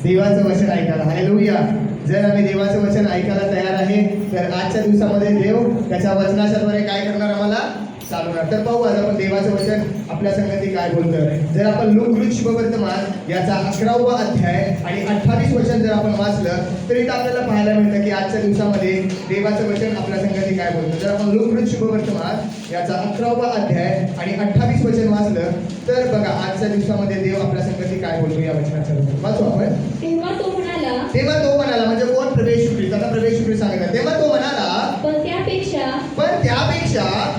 देवाचं वचन ऐकायला. हालेलुया. जर आम्ही देवाचं वचन ऐकायला तयार आहे तर आजच्या दिवसामध्ये देव त्याच्या वचनाच्याद्वारे काय करणार, आम्हाला चालवणार. तर पाहू आज आपण देवाचं वचन आपल्या संगती काय बोलतं. जर आपण लूक शुभवर्तमान याचा 11वा अध्याय आणि 28 वचन जर आपण वाचलं तर इथं आपल्याला पाहायला मिळतं की आजच्या दिवसामध्ये देवाचं वचन आपल्या संगती काय बोलतं. जर आपण लूक शुभवर्तमान याचा 11वा अध्याय आणि 28 वचन वाचलं तर बघा आजच्या दिवसामध्ये देव आपल्या संगती काय बोलतो या वचनाच्या. वाचू आपण. तेव्हा तो म्हणाला म्हणजे कोण? प्रभू ख्रिस्त. आता प्रभू ख्रिस्त सांगतात. तेव्हा तो म्हणाला पण त्यापेक्षा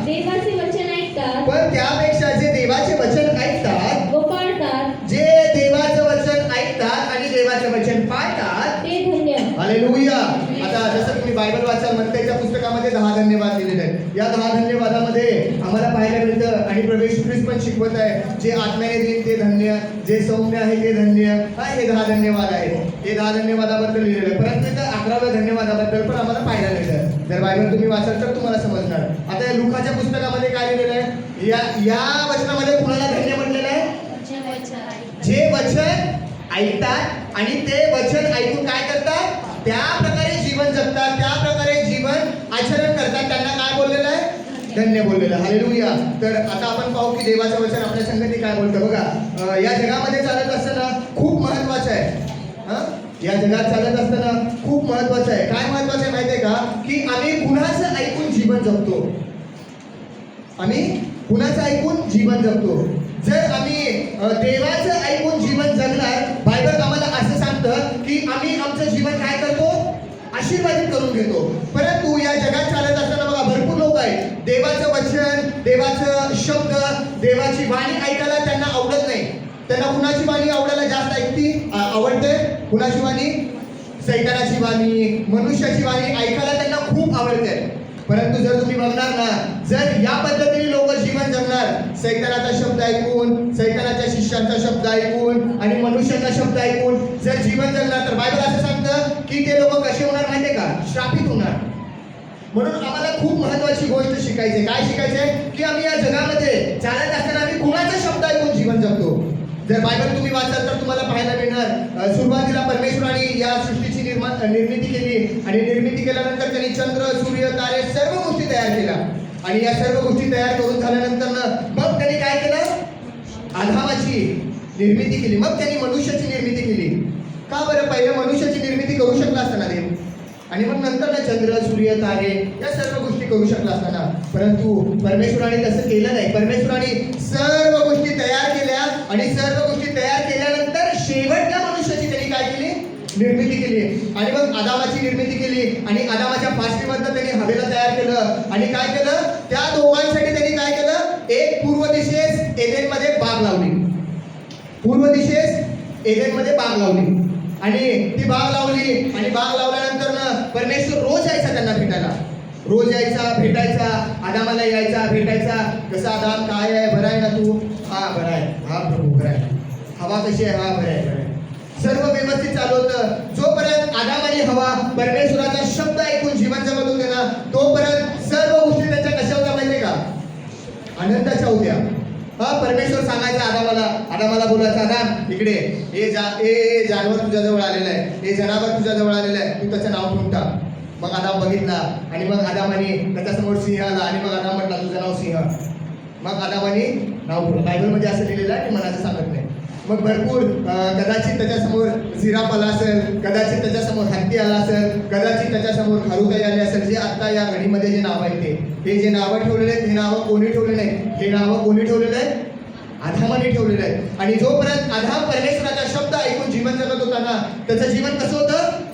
देवाचे वचन ऐकतात, पण त्यापेक्षा जे देवाचे वचन ऐकतात व पाळतात, जे देवाचं वचन ऐकतात आणि देवाचं वचन पाळतात ते धन्य. हालेलुया. आता जसं तुम्ही बायबल वाचाल मत्तईच्या पुस्तकामध्ये 10 धन्यवाद दिलेले आहेत. या 10 धन्यवादामध्ये आम्हाला पाहायला मिळतं आणि प्रभू ख्रिस्त पण शिकवत आहे, जे आत्म्याने देईल ते धन्य, जे सौम्य आहे ते धन्य. हे 10 धन्यवाद आहेत. हे 10 धन्यवादाबद्दल लिहिलेलं आहे. परंतु इथं 11व्या धन्यवादाबद्दल पण आम्हाला पाहायला मिळतं. जर बायबल तुम्ही वाचाल तर तुम्हाला समजणार. आता या लुकाच्या पुस्तकामध्ये काय लिहिलेलं आहे, या वचनामध्ये कुणाला धन्य म्हटलेलं आहे? जे वचन ऐकतात आणि ते वचन ऐकून काय करतात, त्या प्रकारे जीवन जगतात, त्या प्रकारे जीवन आचरण करतात, त्यांना काय बोललेलं आहे? धन्य बोललेलं. हालेलुया. तर आता आपण पाहू की देवाचं वचन आपल्या संगती काय बोलतं. बघा या जगामध्ये चालत असताना खूप महत्वाचं आहे. या जगात चालत असताना खूप महत्वाचं आहे. काय महत्वाचं आहे माहिती आहे का, की आम्ही कुणाचं ऐकून जीवन जगतो. आम्ही कुणाचं ऐकून जीवन जगतो. जर आम्ही देवाचं ऐकून जीवन जगणार, बायबल आम्हाला असं सांगतं की आम्ही आमचं जीवन काय करतो, आशीर्वादित करून घेतो. परंतु या जगात चालत असताना बघा भरपूर लोक आहेत, देवाचं वचन, देवाचं शब्द, देवाची वाणी ऐकायला त्यांना आवडत नाही. त्यांना कुणाची वाणी आवडायला जास्त आवडते? कुणाची वाणी? सैतानाची वाणी, मनुष्याची वाणी ऐकायला त्यांना खूप आवडते. परंतु जर तुम्ही बघणार ना, जर या पद्धतीने लोक जीवन जगणार, सैतानाचा शब्द ऐकून, सैतानाच्या शिष्यांचा शब्द ऐकून आणि मनुष्याचा शब्द ऐकून जर जीवन जगणार, तर बायबल असं सांगतं की ते लोक कसे होणार माहितीये का? श्रापित होणार. म्हणून आम्हाला खूप महत्वाची गोष्ट शिकायची. काय शिकायचंय? की आम्ही या जगामध्ये चालत असताना आम्ही कुणाचा शब्द ऐकून जीवन जगतो. जर बायबल तुम्ही वाचाल तर तुम्हाला पाहायला मिळणार, सुरुवातीला परमेश्वराने या सृष्टीची निर्मिती केली आणि निर्मिती केल्यानंतर त्यांनी चंद्र, सूर्य, तारे सर्व गोष्टी तयार केल्या. आणि या सर्व गोष्टी तयार करून झाल्यानंतर मग त्यांनी काय केलं? आदामाची निर्मिती केली. मग त्यांनी मनुष्याची निर्मिती केली. का बरं? पहिले मनुष्याची निर्मिती करू शकला असताना देव, आणि मग नंतर ना चंद्र, सूर्य, तारे या सर्व गोष्टी करू शकला असताना. परंतु परमेश्वराने तसं केलं नाही. परमेश्वराने सर्व गोष्टी तयार केल्या आणि सर्व गोष्टी तयार केल्यानंतर शेवटच्या मनुष्याची त्यांनी काय केली? निर्मिती केली. आणि मग आदामाची निर्मिती केली आणि आदामाच्या पार्श्वीमधनं त्यांनी हवेला तयार केलं. आणि काय केलं? त्या दोघांसाठी त्यांनी काय केलं? एक पूर्व दिशेस एदेनमध्ये बाग लावली. पूर्व दिशेस एदेनमध्ये बाग लावली आणि ती बाग लावली. आणि बाग लावल्यानंतर ना परमेश्वर रोज यायचा त्यांना भेटायला. रोज यायचा, भेटायचा, आदामाला यायचा, भेटायचा. कसं आदाम, काय आहे? बरं आहे ना तू? हा बरं आहे. हा प्रभू बरं आहे. हवा कशी आहे? हा बरं आहे, बरं आहे. सर्व व्यवस्थित चालू होतं. जोपर्यंत आदाम आणि हवा परमेश्वराचा शब्द ऐकून जीवन जगत होते ना, तोपर्यंत सर्व गोष्टी त्यांच्या कशा होत्या माहितीये का? आनंदाच्या होत्या. परमेश्वर सांगायचा आदामाला बोलायचा, आदाम इकडे, हे जानवर तुझ्या जवळ आलेलं आहे, हे जनावर तुझ्या जवळ आलेलं आहे, तू त्याचं नाव ठेवून टाक. मग आदाम बघितला आणि मग आदामाने त्याच्यासमोर सिंह आला आणि मग आदाम म्हटला तुझं नाव सिंह. मग आदामाने नाव ठेवलं. बायबलमध्ये असं लिहिलेलं आहे, की मनाचं सांगत नाही. मग भरपूर कदाचित त्याच्यासमोर जिराफ आला असेल, कदाचित त्याच्यासमोर हत्ती आला असेल, कदाचित त्याच्यासमोर खारुताई आली असेल. जे आता या घडीमध्ये जे नाव आहे ते जे नावं ठेवलेले आहेत, हे नावं कोणी ठेवले नाहीत. हे नावं कोणी ठेवलेलं आहे? आदामाने ठेवलेलं आहे. आणि जोपर्यंत आदाम परमेश्वराचा शब्द ऐकून जीवन जगत होता ना, त्याचं जीवन कसं होतं?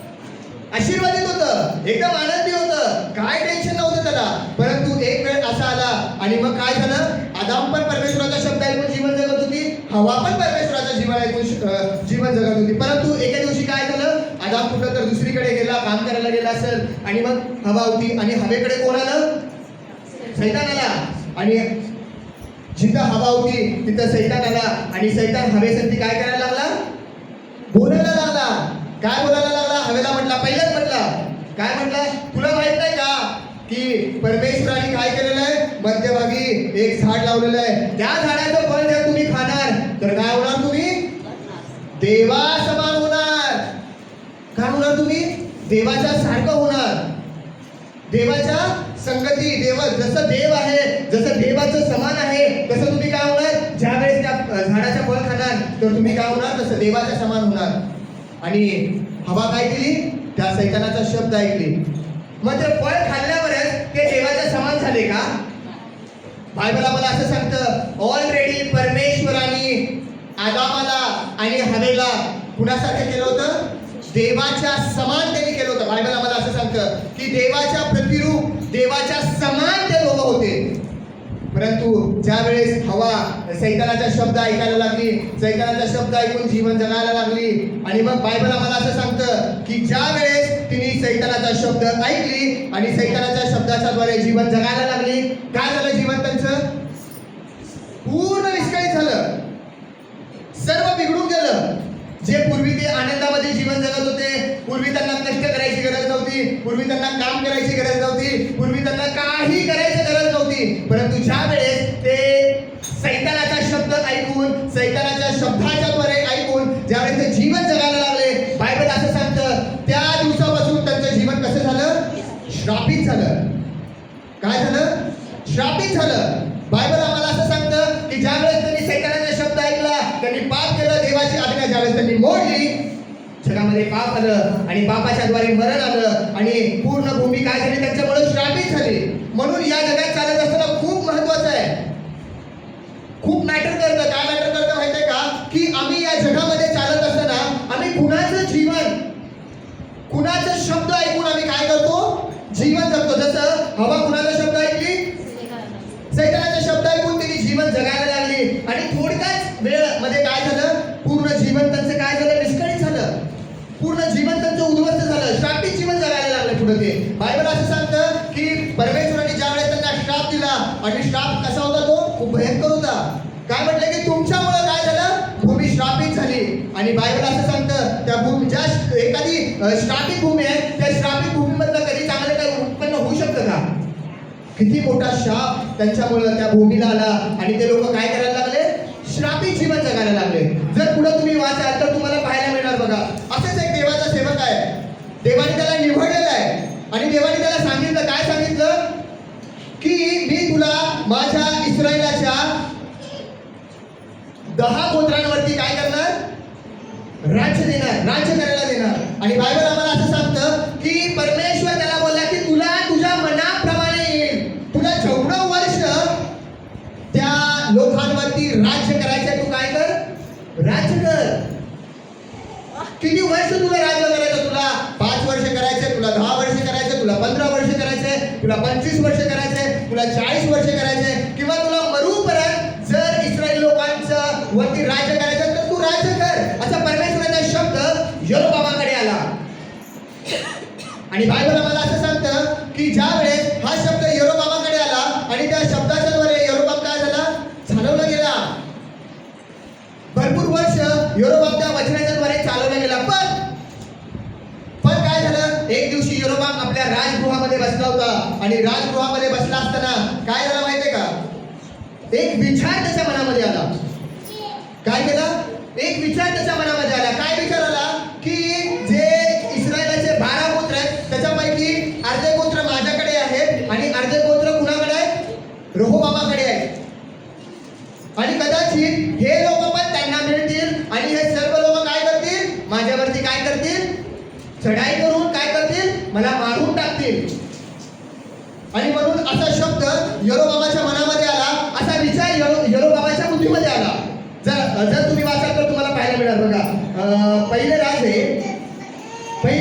आशीर्वादित होतं, एकदम आनंदी होतं, काय टेन्शन नव्हतं त्याला. परंतु एक वेळ असा आला आणि मग काय झालं? आदाम पण परमेश्वराचा शब्द ऐकून जीवन जगत होती, हवा पण परमेश्वराचं जीवन ऐकून जीवन जगत होती. परंतु एके दिवशी काय झालं? आदाम कुठं तर दुसरीकडे गेला, काम करायला गेला असेल आणि मग हवा होती आणि हवेकडे कोण आलं? सैतान आला. आणि जिथं हवा होती तिथं सैतान आला आणि सैतान हवेसाठी काय करायला लागला? बोलायला लागला. काय बोलायला लागला? हवेला म्हटला, पहिलाच म्हटला, काय म्हटला? तुला माहित नाही का की परमेश्वराने काय केलेलं आहे? मध्यभागी एक झाड लावलेलं आहे. त्या झाडाचं फळ जर तुम्ही खाणार तर काय होणार? तुम्ही देवा समान होणार. काय होणार तुम्ही? देवाच्या सारखं होणार. देवाच्या संगती, जसं देव आहे, जसं देवाचं समान आहे, तसं तुम्ही काय होणार? ज्या वेळेस त्या झाडाचं फळ खाणार तर तुम्ही काय होणार? तसं देवाच्या समान होणार. आणि हवा काय केली? त्या सैतानाचा शब्द ऐकली. मग ते फळ खाल्ल्यावरच ते देवाच्या समान झाले का? बायबल आम्हाला असं सांगतं, ऑलरेडी परमेश्वराने आदामाला आणि हवेला कुणासारखं केलं होतं? देवाच्या समान त्यांनी केलं होतं. बायबल आम्हाला असं सांगतं की देवाच्या प्रतिरूप, देवाच्या समान ते लोक होते. परंतु ज्या वेळेस हवा सैतानाचा शब्द ऐकायला लागली, सैतानाचा शब्द ऐकून जीवन जगायला लागली, आणि मग बायबल आम्हाला असं सांगतं की ज्या वेळेस तिने सैतानाचा शब्द ऐकली आणि सैतानाच्या शब्दाच्या द्वारे जीवन जगायला लागली, काय झालं? जीवन त्यांचं पूर्ण विस्कळीत झालं, सर्व बिघडून गेलं. जे पूर्वी ते आनंदामध्ये जीवन जगत होते, पूर्वी त्यांना कष्ट करायची गरज नव्हती, पूर्वी त्यांना काम करायची गरज नव्हती, पूर्वी त्यांना काही करायची गरज नव्हती, परंतु ज्या वेळेस ते सैतानाचा शब्द ऐकून, सैतानाच्या शब्दाच्या द्वारे ऐकून ज्यावेळेस ते जीवन जगायला लागले, बायबल असं सांगतं त्या दिवसापासून त्यांचं जीवन कसं झालं? श्रापित झालं. काय झालं? श्रापित झालं. बायबल आम्हाला असं सांगतं की ज्यावेळेस त्यांनी सैतानाचा शब्द ऐकला, त्यांनी पाप केलं, देवाची आज्ञा ज्यावेळेस त्यांनी मोडली, जगामध्ये पाप आलं आणि पापाच्या द्वारे मरण आलं आणि पूर्ण भूमी काय झाली? त्यांच्यामुळे श्रापित झाली. म्हणून या जगात चालत असताना खूप महत्वाचं आहे, खूप मॅटर करतं. काय मॅटर करतं माहिती आहे का? की आम्ही या जगामध्ये चालत असताना आम्ही कुणाचं जीवन, कुणाचा शब्द ऐकून आम्ही काय करतो? जीवन जगतो. जसं हवा कुणाचा शब्द ऐकली? सैतानाचा शब्द ऐकून त्यांनी जीवन जगायला लागली आणि थोडक्याच वेळ मध्ये काय झालं? पूर्ण जीवन त्यांचं काय झालं? विस्कळीत झालं. पूर्ण जीवन त्यांचं उद्ध्वस्त झालं, श्रापित जीवन जगायला लागलं पुढे ते. बायबल असं सांगतं की परमेश्वराने ज्यावेळेस त्यांना श्राप दिला, आणि श्राप कसा होता? तो खूप भयंकर होता. काय म्हटलं की तुमच्यामुळे काय झालं? भूमी श्रापित झाली. आणि बायबल असं सांगतं त्या भूमी, ज्या एखादी श्रापित भूमी आहे, त्या श्रापित भूमीमधलं कधी चांगलं काही उत्पन्न होऊ शकतं का? किती मोठा शाप त्यांच्यामुळे त्या भूमीला आला आणि ते लोक काय करायला लागले? श्रापित जीवन जगायला लागले. जर पुढे तुम्ही वाचाल तर तुम्हाला पाहायला मिळणार बघा, असेच एक देवाचा सेवक आहे, देवाने त्याला निवडलेला आहे आणि देवाने त्याला सांगितलं, काय सांगितलं? की मी तुला माझ्या इस्रायलाच्या 10 गोत्रांवरती काय करणार? राज्य देणार, राज्य करायला देणार. आणि बायबल आम्हाला असं सांगतं की परमेश्वर त्याला बोलला की तुला तुझ्या मनाप्रमाणे येईल, तुला जेवढं वर्ष त्या लोकांवरती राज्य करायचंय तू काय कर? राज्य कर. किती वर्ष तुला राज्य करायचं? तुला 5 वर्ष करायचे, तुला 10 वर्ष करायचे, तुला 15 वर्ष करायचे, तुला 25 वर्ष करायचे, तुला 40 वर्ष करायचे, किंवा तुला मरूपर्यंत जर इस्रायल लोकांचं वरती राज्य करायचं तर तू राज्य कर. असा परमेश्वराचा शब्द यरोबामाकडे आला. आणि बायबल आम्हाला असं सांगतं की ज्या वेळेस हा शब्द यरोबामाकडे आला आणि त्या शब्दाच्या द्वारे यरोबाम काय झाला? चालवला गेला. भरपूर वर्ष यरोबाम त्या वचनाच्या द्वारे चालवला गेला. पण काय झालं? एक दिवशी यरोबाम आपल्या राजगृहामध्ये बसला होता आणि राजगृहामध्ये बसला असताना काय झालं माहितीये का? एक विचार त्याच्या मनामध्ये आला. काय केला? एक विचार त्याच्या मनामध्ये आला. काय विचार आला? की जे इस्रायलाचे 12 गोत्र आहेत त्याच्यापैकी अर्धे गोत्र माझ्याकडे आहेत आणि अर्धे गोत्र कुणाकडे आहेत? रेहोबामाकडे आहेत. आणि कदाचित हे लोक पण त्यांना मिळतील आणि हे सर्व लोक काय करतील? माझ्यावरती काय करतील? चढाई करून काय करतील? मला मारून टाकतील. आणि म्हणून असा शब्द यरोबामाच्या मनामध्ये आला, असा विचार यरोबामाच्या बुद्धीमध्ये आला. जर तुम्ही वाचाल तर तुम्हाला पाहायला मिळणार बघा, पहिले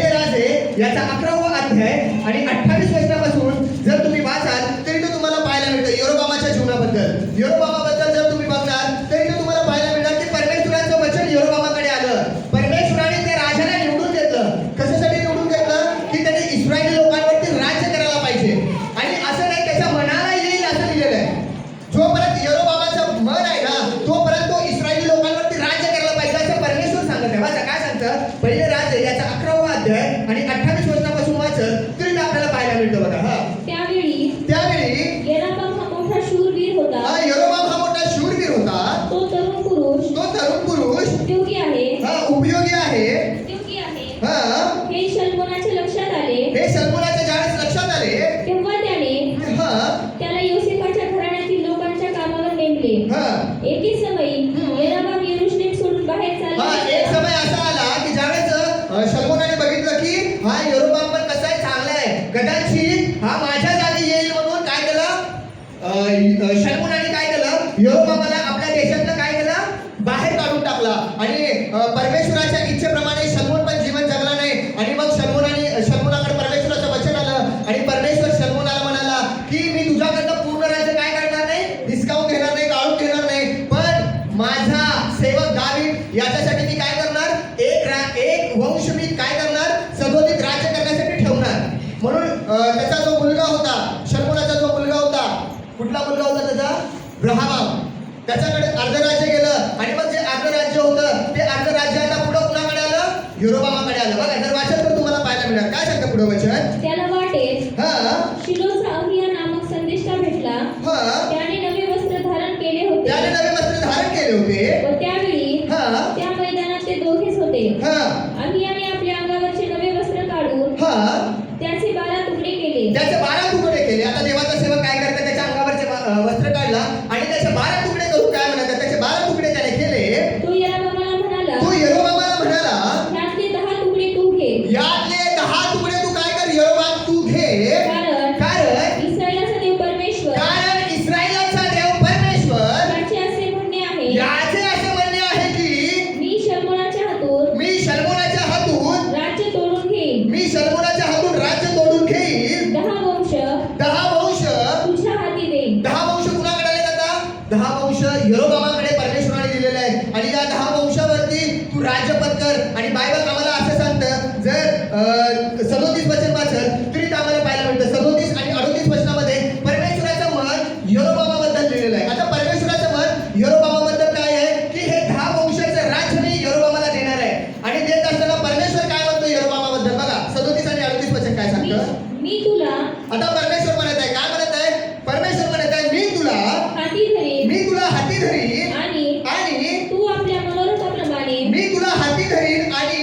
राजे याचा 11वा अध्याय आणि 28 वचनापासून जर तुम्ही वाचाल तरी तो तुम्हाला पाहायला मिळतं यरोबामाच्या जीवनाबद्दल. यरोबामाबद्दल जर तुम्ही बघाल तरी तो तुम्हाला पाहायला मिळणार की परमेश्वराचं वचन यरोबामाकडे आलं. परमेश्वराने त्या राजाला निवडून घेतलं. कशासाठी निवडून घेतलं? की त्याने इस्रायली लोकांवरती राज्य करायला पाहिजे. आणि असं नाही त्याच्या मनाला येईल असं लिहिलेलं आहे. जोपर्यंत यरोबामाचं मन आहे ना तोपर्यंत तो इस्रायली लोकांवरती राज्य करायला पाहिजे असं परमेश्वर सांगत आहे. वाचा काय सांगतं? पहिले राजे याचा 11वा अध्याय आणि 28 वचनापासून वाचलं तरी आपल्याला पाहायला मिळतं बघा. त्यावेळी यरोबाम हा मोठा शूरवीर होता. यरोबाम हा मोठा शूरवीर होता. तो तरुण पुरुष उपयोगी आहे. उपयोगी आहे. हा. हे शल्मोनाच्या लक्षात आले हे शल्मोनाच्या ज्यावेळेस लक्षात आले, तेव्हा त्याने हा त्याला योसेफाच्या घराण्यातील लोकांच्या कामावर नेमले. हा एके समयी येरोबाम यरूशलेम सोडून बाहेर चालला हा एक होता. समय असा आला की ज्यावेळेस शल्मोनाने बघितलं की हा यरोबाम पण कसा आहे, चांगला आहे, कदाचित हा माझ्या जागी येईल म्हणून काय केलं, शल्मोनाने काय केलं, यरोबामाला आपल्या देशातलं काय केलं, बाहेर काढून टाकला. आणि परमेश्वराच्या इच्छेप्रमाणे शल्मोन पण जीवन जगला नाही. आणि मग शल्मोनाकडे परमेश्वराचं वचन आलं आणि परमेश्वर शल्मोनाला म्हणाला की मी तुझ्याकडनं पूर्ण राज्य काय करणार नाही, हिसकावून घेणार नाही, काढून घेणार नाही, पण माझा सेवक दावीद याच्यासाठी मी काय करणार, एक वंश मी काय करणार, सदोदित राज्य करण्यासाठी ठेवणार. म्हणून त्याचा जो मुलगा होता, शल्मोनाचा जो मुलगा होता, कुठला मुलगा होता त्याचा, रहाबाम, त्याच्याकडे अर्ध राज्य गेलं. आणि मग जे अर्ध राज्य होतं ते अर्ध राज्य आता पुढं कुणाकडे आलं, यरोबामाकडे आलं. बघा जर वाचन तर तुम्हाला पाहायला मिळणार. काय सांगतं पुढं वचन, त्याला वाटेत हा शिलोचा अहिया नामक संदेष्टा भेटला. हा त्याने नवे वस्त्र धारण केले होते त्याने नवे वस्त्र धारण केले होते. व त्यावेळी हा त्या मैदानात ते दोघेच होते. हा अहियाने आपल्या अंगावरचे नवे वस्त्र काढून हा त्याचे 12 तुकडे केले. त्याचे 12 तुकडे केले. आता देवाचा सेवक काय करतात, त्याच्या अंगावरचे वस्त्र काढला आणि त्याचे 12 तुकडे करून काय म्हणतात, त्याचे 12 तुकडे त्याने केले. तो येरोबामाला म्हणाला, तो यरोबामाला म्हणाला, त्यातले 10 तुकडे तू घे, यातले 10 तुकडे तू काय कर, यरोबाम तू घे. कारण इस्रायलाचा देव परमेश्वर इस्रायलाचा देव परमेश्वर याचे असे म्हणणे आहे, याचे असे म्हणणे आहे की मी शल्मोनाच्या हातून मी शल्मोनाच्या हातून राज्य तोडून घेईन. मी शल्मोनाच्या हातून राज्य तोडून घेईन. 10 वंश 10 वंश तुझ्या हाती देईन. 10 वंश कुणाकडे आले आता, 10 वंश यरोबामाकडे परमेश्वराने दिलेले आहे. आणि या 10 वंशावरती तू राज्यपद कर. आणि बायबल आम्हाला असं सांगतं, जर 37 वचन वाचलं तरी ते आम्हाला पाहायला मिळतं. 37 आणि 38 वचनामध्ये परमेश्वराचं मन यरोबामाबद्दल लिहिलेलं आहे. आता परमेश्वराचं मन यरोबामाबद्दल काय आहे की हे 10 वंशाचं राज्य मी यरोबामाला देणार आहे. आणि देत असताना परमेश्वर काय म्हणतो यरोबामाबद्दल, बघा 37 आणि 38 वचन काय सांगतं. मी तुला आता परमेश्वर म्हणत आहे, काय म्हणत आहे, परमेश्वर म्हणत आहे, मी तुला हाती धरीन हाती धरीन आणि तू आपल्या मनोरथाप्रमाणे मी तुला हाती धरीन आणि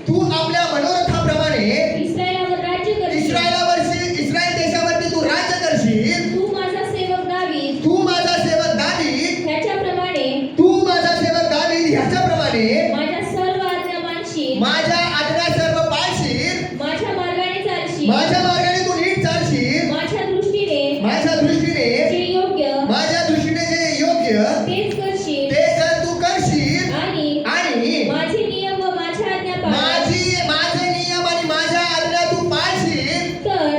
तू आपल्या मनोरथाप्रमाणे इस्रायलावर राज्य करशील. इस्रायल देशावरती तू राज्य करशील. तू माझा सेवक दावीद तू माझा सेवक दावीद ह्याच्याप्रमाणे माझ्या सर्व आज्ञा मानशील. माझ्या आज्ञा सर्व पाळशील. माझ्या मार्गाने चालशील. माझ्या मार्गाने तू नीट चालशील. माझ्या दृष्टीने जे योग्य माझ्या दृष्टीने जे योग्य तेच करशील. ते जर तू करशील आणि माझे नियम व माझ्या आज्ञा पाळ. माझे नियम आणि माझ्या आज्ञा तू पाळशील तर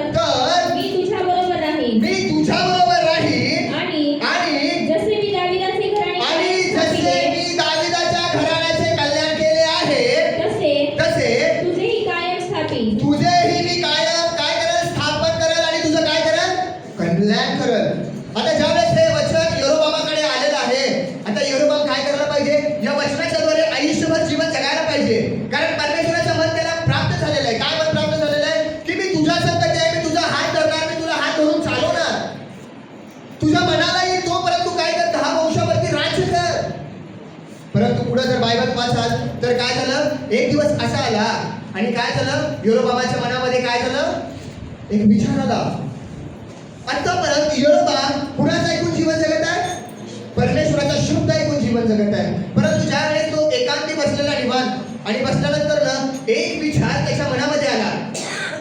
मी तुझ्या बरोबर राहीन. मी तुझ्या बरोबर राहीन. आणि जसे मी दाविदाचे घराणे आणि जसे मी दाविदाच्या घराण्याचे कल्याण केले आहे तसे तुझेही कायम स्थापित. तुझेही मी कायम काय करेल, स्थापन करेल आणि तुझं काय करेल, कल्याण करेल. आता ज्यावेळेस हे वचन यरोबामाकडे आलेलं आहे, आता यरोबाम काय करायला पाहिजे, या वचनाच्या द्वारे आयुष्यभर जीवन जगायला पाहिजे. कारण परमेश्वराचं मन त्याला प्राप्त झालेलं आहे. काय मन प्राप्त झालेलं आहे की मी तुझ्या संगती आहे, मी तुझा हात धरणार, मी तुला हात धरून चालवणार. तुझ्या मनाला येईल तोपर्यंत तू काय कर, 10 वंशावरती राज्य कर. परंतु पुढे जर बायबल वाचाल तर काय झालं, एक दिवस असा आला आणि काय झालं, यरोबामाच्या मनामध्ये काय झालं, एक विचार आला. आतापर्यंत यरोबाम कुणाचं ऐकून जीवन जगत आहे, परमेश्वराचा शब्द ऐकून जीवन जगत आहे. परंतु ज्या वेळेस तो एकांती बसलेला निवांत आणि बसल्यानंतर ना एक विचार त्याच्या मनामध्ये आला.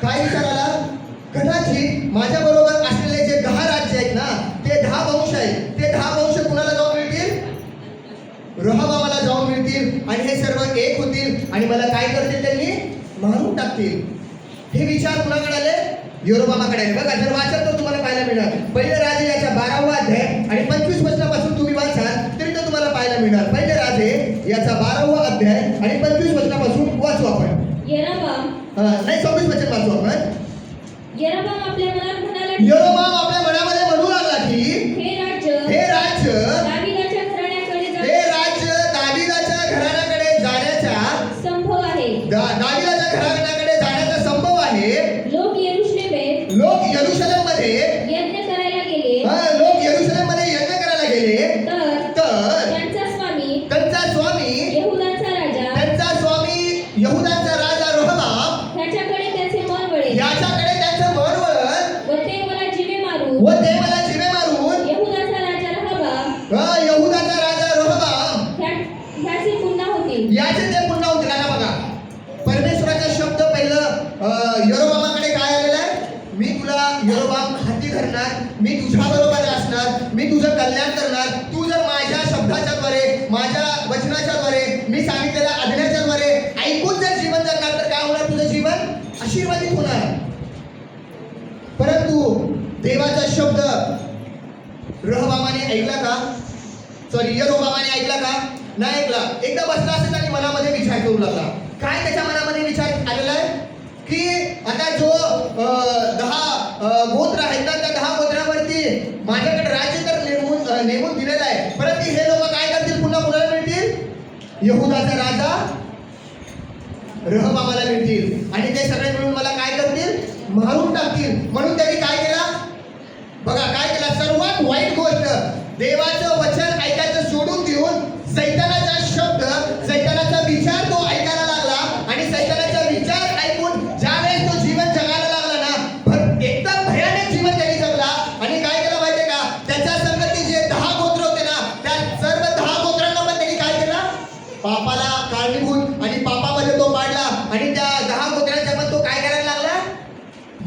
काय विचार आला, कदाचित माझ्या बरोबर असलेले जे 10 राज्य आहेत ना, ते 10 वंश आहेत, ते 10 वंश कुणाला जाऊन मिळतील, रहाबामाला जाऊन मिळतील. आणि हे सर्व एक होतील आणि मला काय करतील, त्यांनी मारून टाकतील. हे विचार कुणाकडे आले, यरोबामाकडे आले. बघा जर वाचन तर तुम्हाला पाहायला मिळणार. पहिले राजे याच्या 12वा अध्याय आणि 25 वचनापासून तुम्ही वाचाल तरी तो तुम्हाला पाहायला मिळणार. पहिले राजे याचा 12वा अध्याय आणि 25 वचनापासून वाचू आपण. येरोबाम नाही 26 वचन वाचू आपण. येरोबाम आपल्या मनात म्हणाला, यरोबाम आपल्या मनामध्ये म्हणू लागला की हे हे राज्य दाविदाच्या घराण्याकडे हे राज्य दाविदाच्या घराण्याकडे जाण्याचा संभव आहे. दाविदाच्या घराण्याकडे जाण्याचा संभव आहे. लोक यरूशलेमेत लोक यरूशलेममध्ये यज्ञ करायला गेले लोक यरूशलेममध्ये यज्ञ करायला गेले तर त्यांचा स्वामी यहुदांचा राजा यहूदाचा राजा रहोबाम त्याच्या रहबामाने ऐकला का? सॉरी, यरोबामाने ऐकला का? नाही ऐकला. एकदा बसला असेल आणि मनामध्ये विचार करू लागला. काय त्याच्या मनामध्ये विचार आलेला आहे की आता जो 10 गोत्र आहेत ना, त्या 10 गोत्रावरती माझ्याकडे राज्य तर नेमून दिलेलं आहे, परंतु हे लोक काय करतील? पुन्हा कुणाला मिळतील? यहुदाचा राजा रहबामाला मिळतील आणि ते सगळे मिळून मला काय करतील? मारून टाकतील. म्हणून त्यांनी काय केला? बघा काय केला. सर्वात वाईट गोष्ट, देवाचं वचन ऐकायचं सोडून देऊन सैतानाचा शब्द, सैतानाचा विचार तो ऐकायला लागला आणि सैतानाचा विचार ऐकून ज्यावेळेस तो जीवन जगायला लागला ना, एकदम भयानक जीवन त्यांनी जगला. आणि काय केलं माहितीये का? त्याच्या संगती जे 10 गोत्र होते ना, त्या सर्व 10 गोत्रांना पण त्यांनी काय केलं? पापाला कारणीभूत आणि पापामध्ये तो पाडला आणि त्या 10 गोत्रांचा पण तो काय करायला लागला?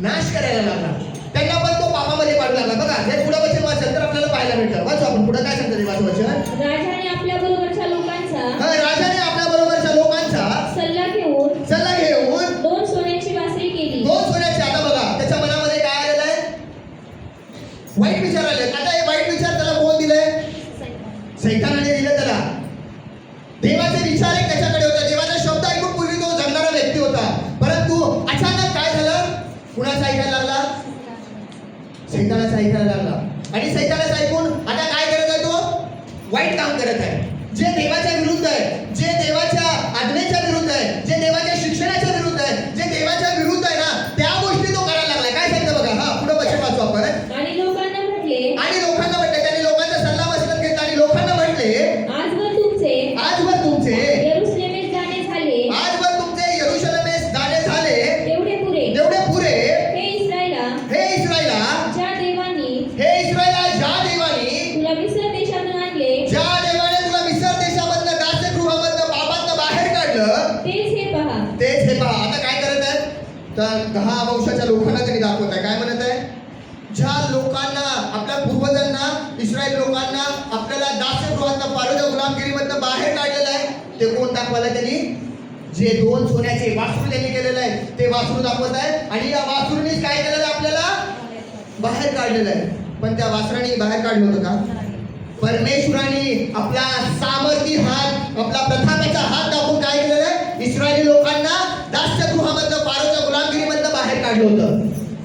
नाश करायला लागला. त्यांना पण तो पापामध्ये पाडू लागला. बघा हे पुढे वचन वाचन तर आपल्याला पाहायला मिळतं. वाचू आपण पुढे काय सांगतं देवाचं वचन. राजाने आपल्या बरोबरच्या लोकांचा राजाने आपल्या बरोबरच्या लोकांचा सल्ला घेऊन 2 सोन्याची वासरी केली. 2 सोन्याची. आता बघा त्याच्या मनामध्ये काय आलेलं आहे? वाईट विचार आले. आता हे वाईट विचार त्याला कोण दिले? सैतानाने दिले त्याला. देवाचे विचार एक त्याच्याकडे होते. देवाचा शब्द ऐकून पूर्वी तो जगणारा व्यक्ती होता, परंतु अचानक काय झालं? कुणाचं ऐकायला लागला? सैतानाचं ऐकायला लागला. आणि सैतानाचं ऐकून आता काय करत आहे? तो वाईट काम करत आहे, जे देवाच्या विरुद्ध आहे, जे देवाच्या आज्ञेच्या विरुद्ध आहे, जे देवाच्या शिक्षणाच्या विरुद्ध आहे, जे देवाच्या विरुद्ध आहे ना, त्या गोष्टी तो करायला लागला. काय सांगतं बघा. हा पुढे वचन वाचू आपण. आणि लोकांना म्हटले, त्यांनी लोकांचा सल्ला मसलत घेतला आणि लोकांना म्हटले, आजवर तुमचे यरूशलेमेस जाणे झाले, आजवर तुमचे यरूशलेमेस जाणे झाले, तेवढे पुरे. हे इस्रायला, ज्या देवानी तुला मिस्र देशातून आणले, ज्या देवाने तुला मिस्र देशामधनं दासगृहामधनं पापातनं बाहेर काढलं, तेच हे पहा. आता काय करत आहे? तर 10 वंशाच्या लोकांना त्यांनी दाखवत आहे. काय म्हणत आहे? ज्या लोकांना, आपल्या पूर्वजांना, इस्रायल लोकांना आपल्याला दासगृहातनं पारोच्या गुलामगिरीमधनं बाहेर काढलेलं आहे, ते कोण दाखवायला त्यांनी? जे 2 सोन्याचे वासरू त्यांनी केलेलं आहे ते वासरू दाखवत आहे. आणि या वासरूनीच काय केलेलं आहे? आपल्याला बाहेर काढलेलं आहे. पण त्या वासराने बाहेर काढलं होतं का? परमेश्वराने आपला सामर्थी हात, आपला प्रतापाचा हात दाखवून काय केलेलं आहे? इस्रायली लोकांना दासगृहामधनं पारोच्या गुलामगिरीमधनं बाहेर काढलं होतं.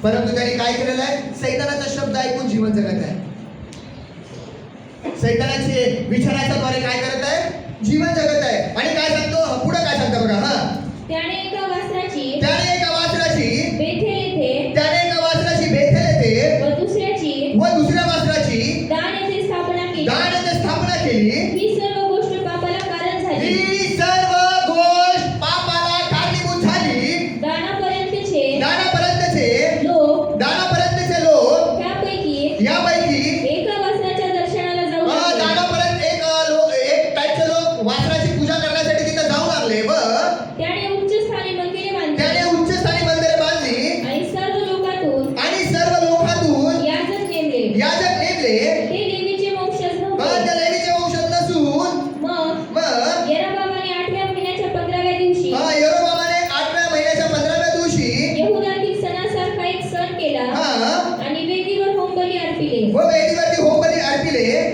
परंतु त्यांनी काय केलेलं आहे? सैतानाचा शब्द ऐकून जीवन जगत आहे. सैतानाचे विचाराच्या द्वारे काय करत आहे? जीवन जगत आहे. आणि काय सांगतो पुढे? काय सांगतो बघा. त्याने एका वासराची बेथेल येथे व दुसऱ्याची दुसऱ्या वासराची दान येथे स्थापना केली. ही सर्व गोष्ट पापाला कारण कारणीभूत झाली. दानापर्यंतचे लोक यापैकी एका वासराच्या दर्शनाला जाऊ लागले. दानापर्यंत एक टाईपचे लोक वासराची पूजा करण्यासाठी तिथे जाऊ लागले व त्याने उच्च स्थानी मंदिरे बांधली आणि सर्व लोकातून याजक नेमले. ते लेवीचे वंशज नसून मग यरोबामाने 8व्या महिन्याच्या 15व्या दिवशी यहुदातील सणासारखा एक सण केला आणि वेदीवर होमबली अर्पिले.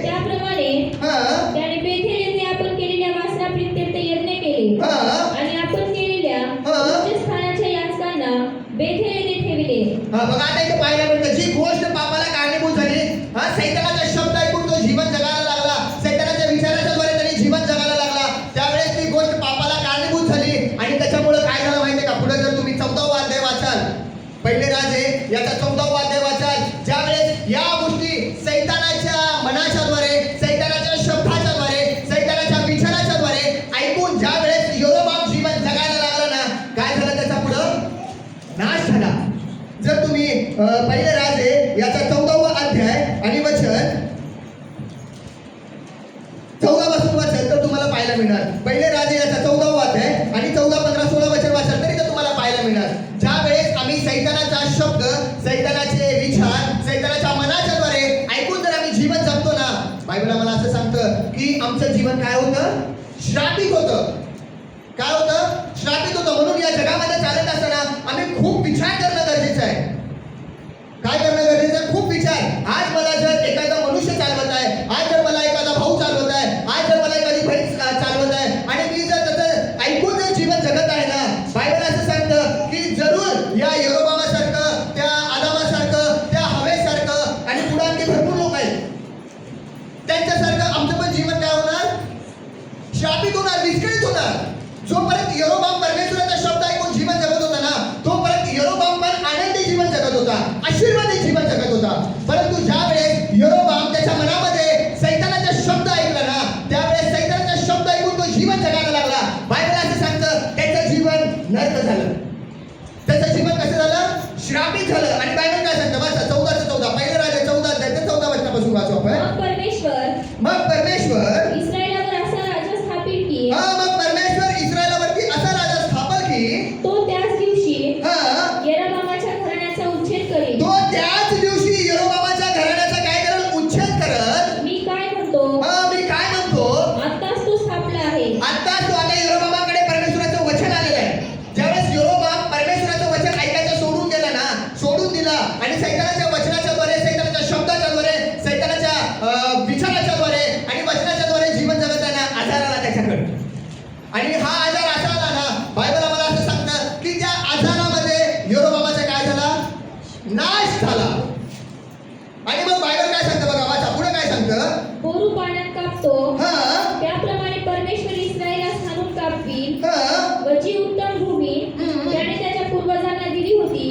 त्याप्रमाणे त्याने बेथेल येथे आपण केलेल्या वासराप्रित्यर्थ यज्ञ केले आणि आपण केलेल्या उच्च स्थानाच्या याचकांना बेथेल येथे ठेविले. बघा आता इथे पाहायला मिळतं जी गोष्ट पापाला कारणीभूत झाली. सैतानाचा शब्द ऐकून तो जीवन जगायला लागला. सैतानाच्या विचाराच्या द्वारे त्यांनी जीवन जगायला लागला. त्यावेळेस ती गोष्ट पापाला कारणीभूत झाली आणि त्याच्यामुळे काय झालं माहितीये का? पुढे जर तुम्ही 14वा अध्याय वाचाल, पहिले राजे याचा 14वा अध्याय वाचाल, ज्यावेळेस या गोष्टी सैतानाच्या मनाच्या द्वारे, सैतानाच्या शब्दाच्या द्वारे, सैतानाच्या विचाराच्या द्वारे ऐकून ज्यावेळेस यरोबाम जीवन जगायला लागला ना, काय झालं? त्याचा पुढं नाश झाला. जर तुम्ही पहिले राजे याचा 14वा अध्याय आणि वचन 14 पासून वाचाल तर तुम्हाला पाहायला मिळणार. पहिले राजे याचा 14वा अध्याय आणि 14, 15, 16 वचन वाचाल तरी तर तुम्हाला पाहायला मिळणार. ज्या वेळेस आम्ही सैतानाचा शब्द, सैतानाचे विचार, सैतानाच्या मनाच्या द्वारे ऐकून जर आम्ही जीवन जगतो ना, बायबल आम्हाला असं सांगतं की आमचं जीवन काय होतं? श्रापित होतं. काय होतं? श्रापित होतं. म्हणून या जगामध्ये चालत असताना आम्ही खूप विचार करणं गरजेचं आहे. काय करणं गरजेचं आहे? खूप विचार. आज मला जर एखादा मनुष्य त्याचं जीवन कसं झालं? श्रापित झालं. आणि बायबल काय सांगतं? वाचा 14:14. पहिलं राजा 14 वचनापासून वाचू आपण. मग परमेश्वर इस्रायलावर असा राजा स्थापित की मग परमेश्वर इस्रायलावरती असा राजा स्थापल की तो त्याच दिवशी हा यरोबामाच्या घराण्याचा उच्छेद करेल. तो त्याच दिवशी यरोबामाच्या घराण्याचा काय करेल? उच्छेद करल. मी काय म्हणतो? मी काय म्हणतो? आत्ताच तो स्थापला आहे. आता तो आता यरोबामाकडे परमेश्वराचं वचन आलेलं आहे. ज्यावेळेस यरोबाम परमेश्वराचं वचन ऐकायचं सोडून गेला ना, सोडून दिला आणि सैतानाच्या वचनाच्या द्वारे, सैतानाच्या शब्दाच्या द्वारे, सैतानाच्या विचाराच्या द्वारे आणि वचनाच्या द्वारे जीवन जगताना आजार आला त्याच्याकडे. आणि हा आजार असा आला ना, बायबल आम्हाला असं सांगतं की त्या आजारामध्ये यरोबामाचा काय झाला? नाश झाला. आणि मग बायबल काय सांगतं बघा, वाचा पुढे काय सांगतं? बोरू पाण्यात कापतो हा त्याप्रमाणे परमेश्वर इस्रायलास हाणून कापतील हा व जी उत्तम भूमी त्याने त्याच्या पूर्वजांना दिली होती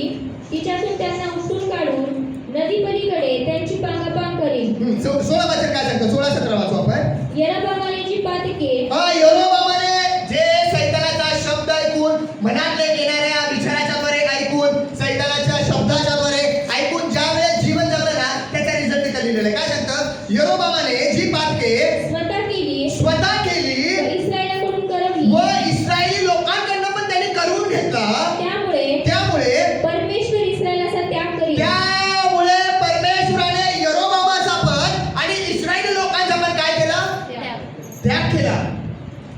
तिच्यातून त्यांना उपटून काढून नदी पलीकडे त्यांची पांगापांग करेल. 16 वचन काय सांगतं? 16-17 वाचू आपण. यरोबामाने जी पातके यरोबामाने जे सैतानाचा शब्द ऐकून, मनातले येणाऱ्या विचाराच्या द्वारे ऐकून, सैतानाच्या शब्दाच्या द्वारे ऐकून ज्या वेळेस जीवन जगलं ना, त्याचा रिझल्ट इथं लिहिलेला आहे. काय सांगतं? यरोबामाने जी पातके स्वतः केली इस्रायलाकडून करवली व इस्रायली लोकांकडनं पण त्यांनी करून घेतला. त्यामुळे परमेश्वर इस्रायलाचा त्याग करील. त्यामुळे परमेश्वराने यरोबामाचा पण आणि इस्रायली लोकांचा पण काय केला? त्याग केला.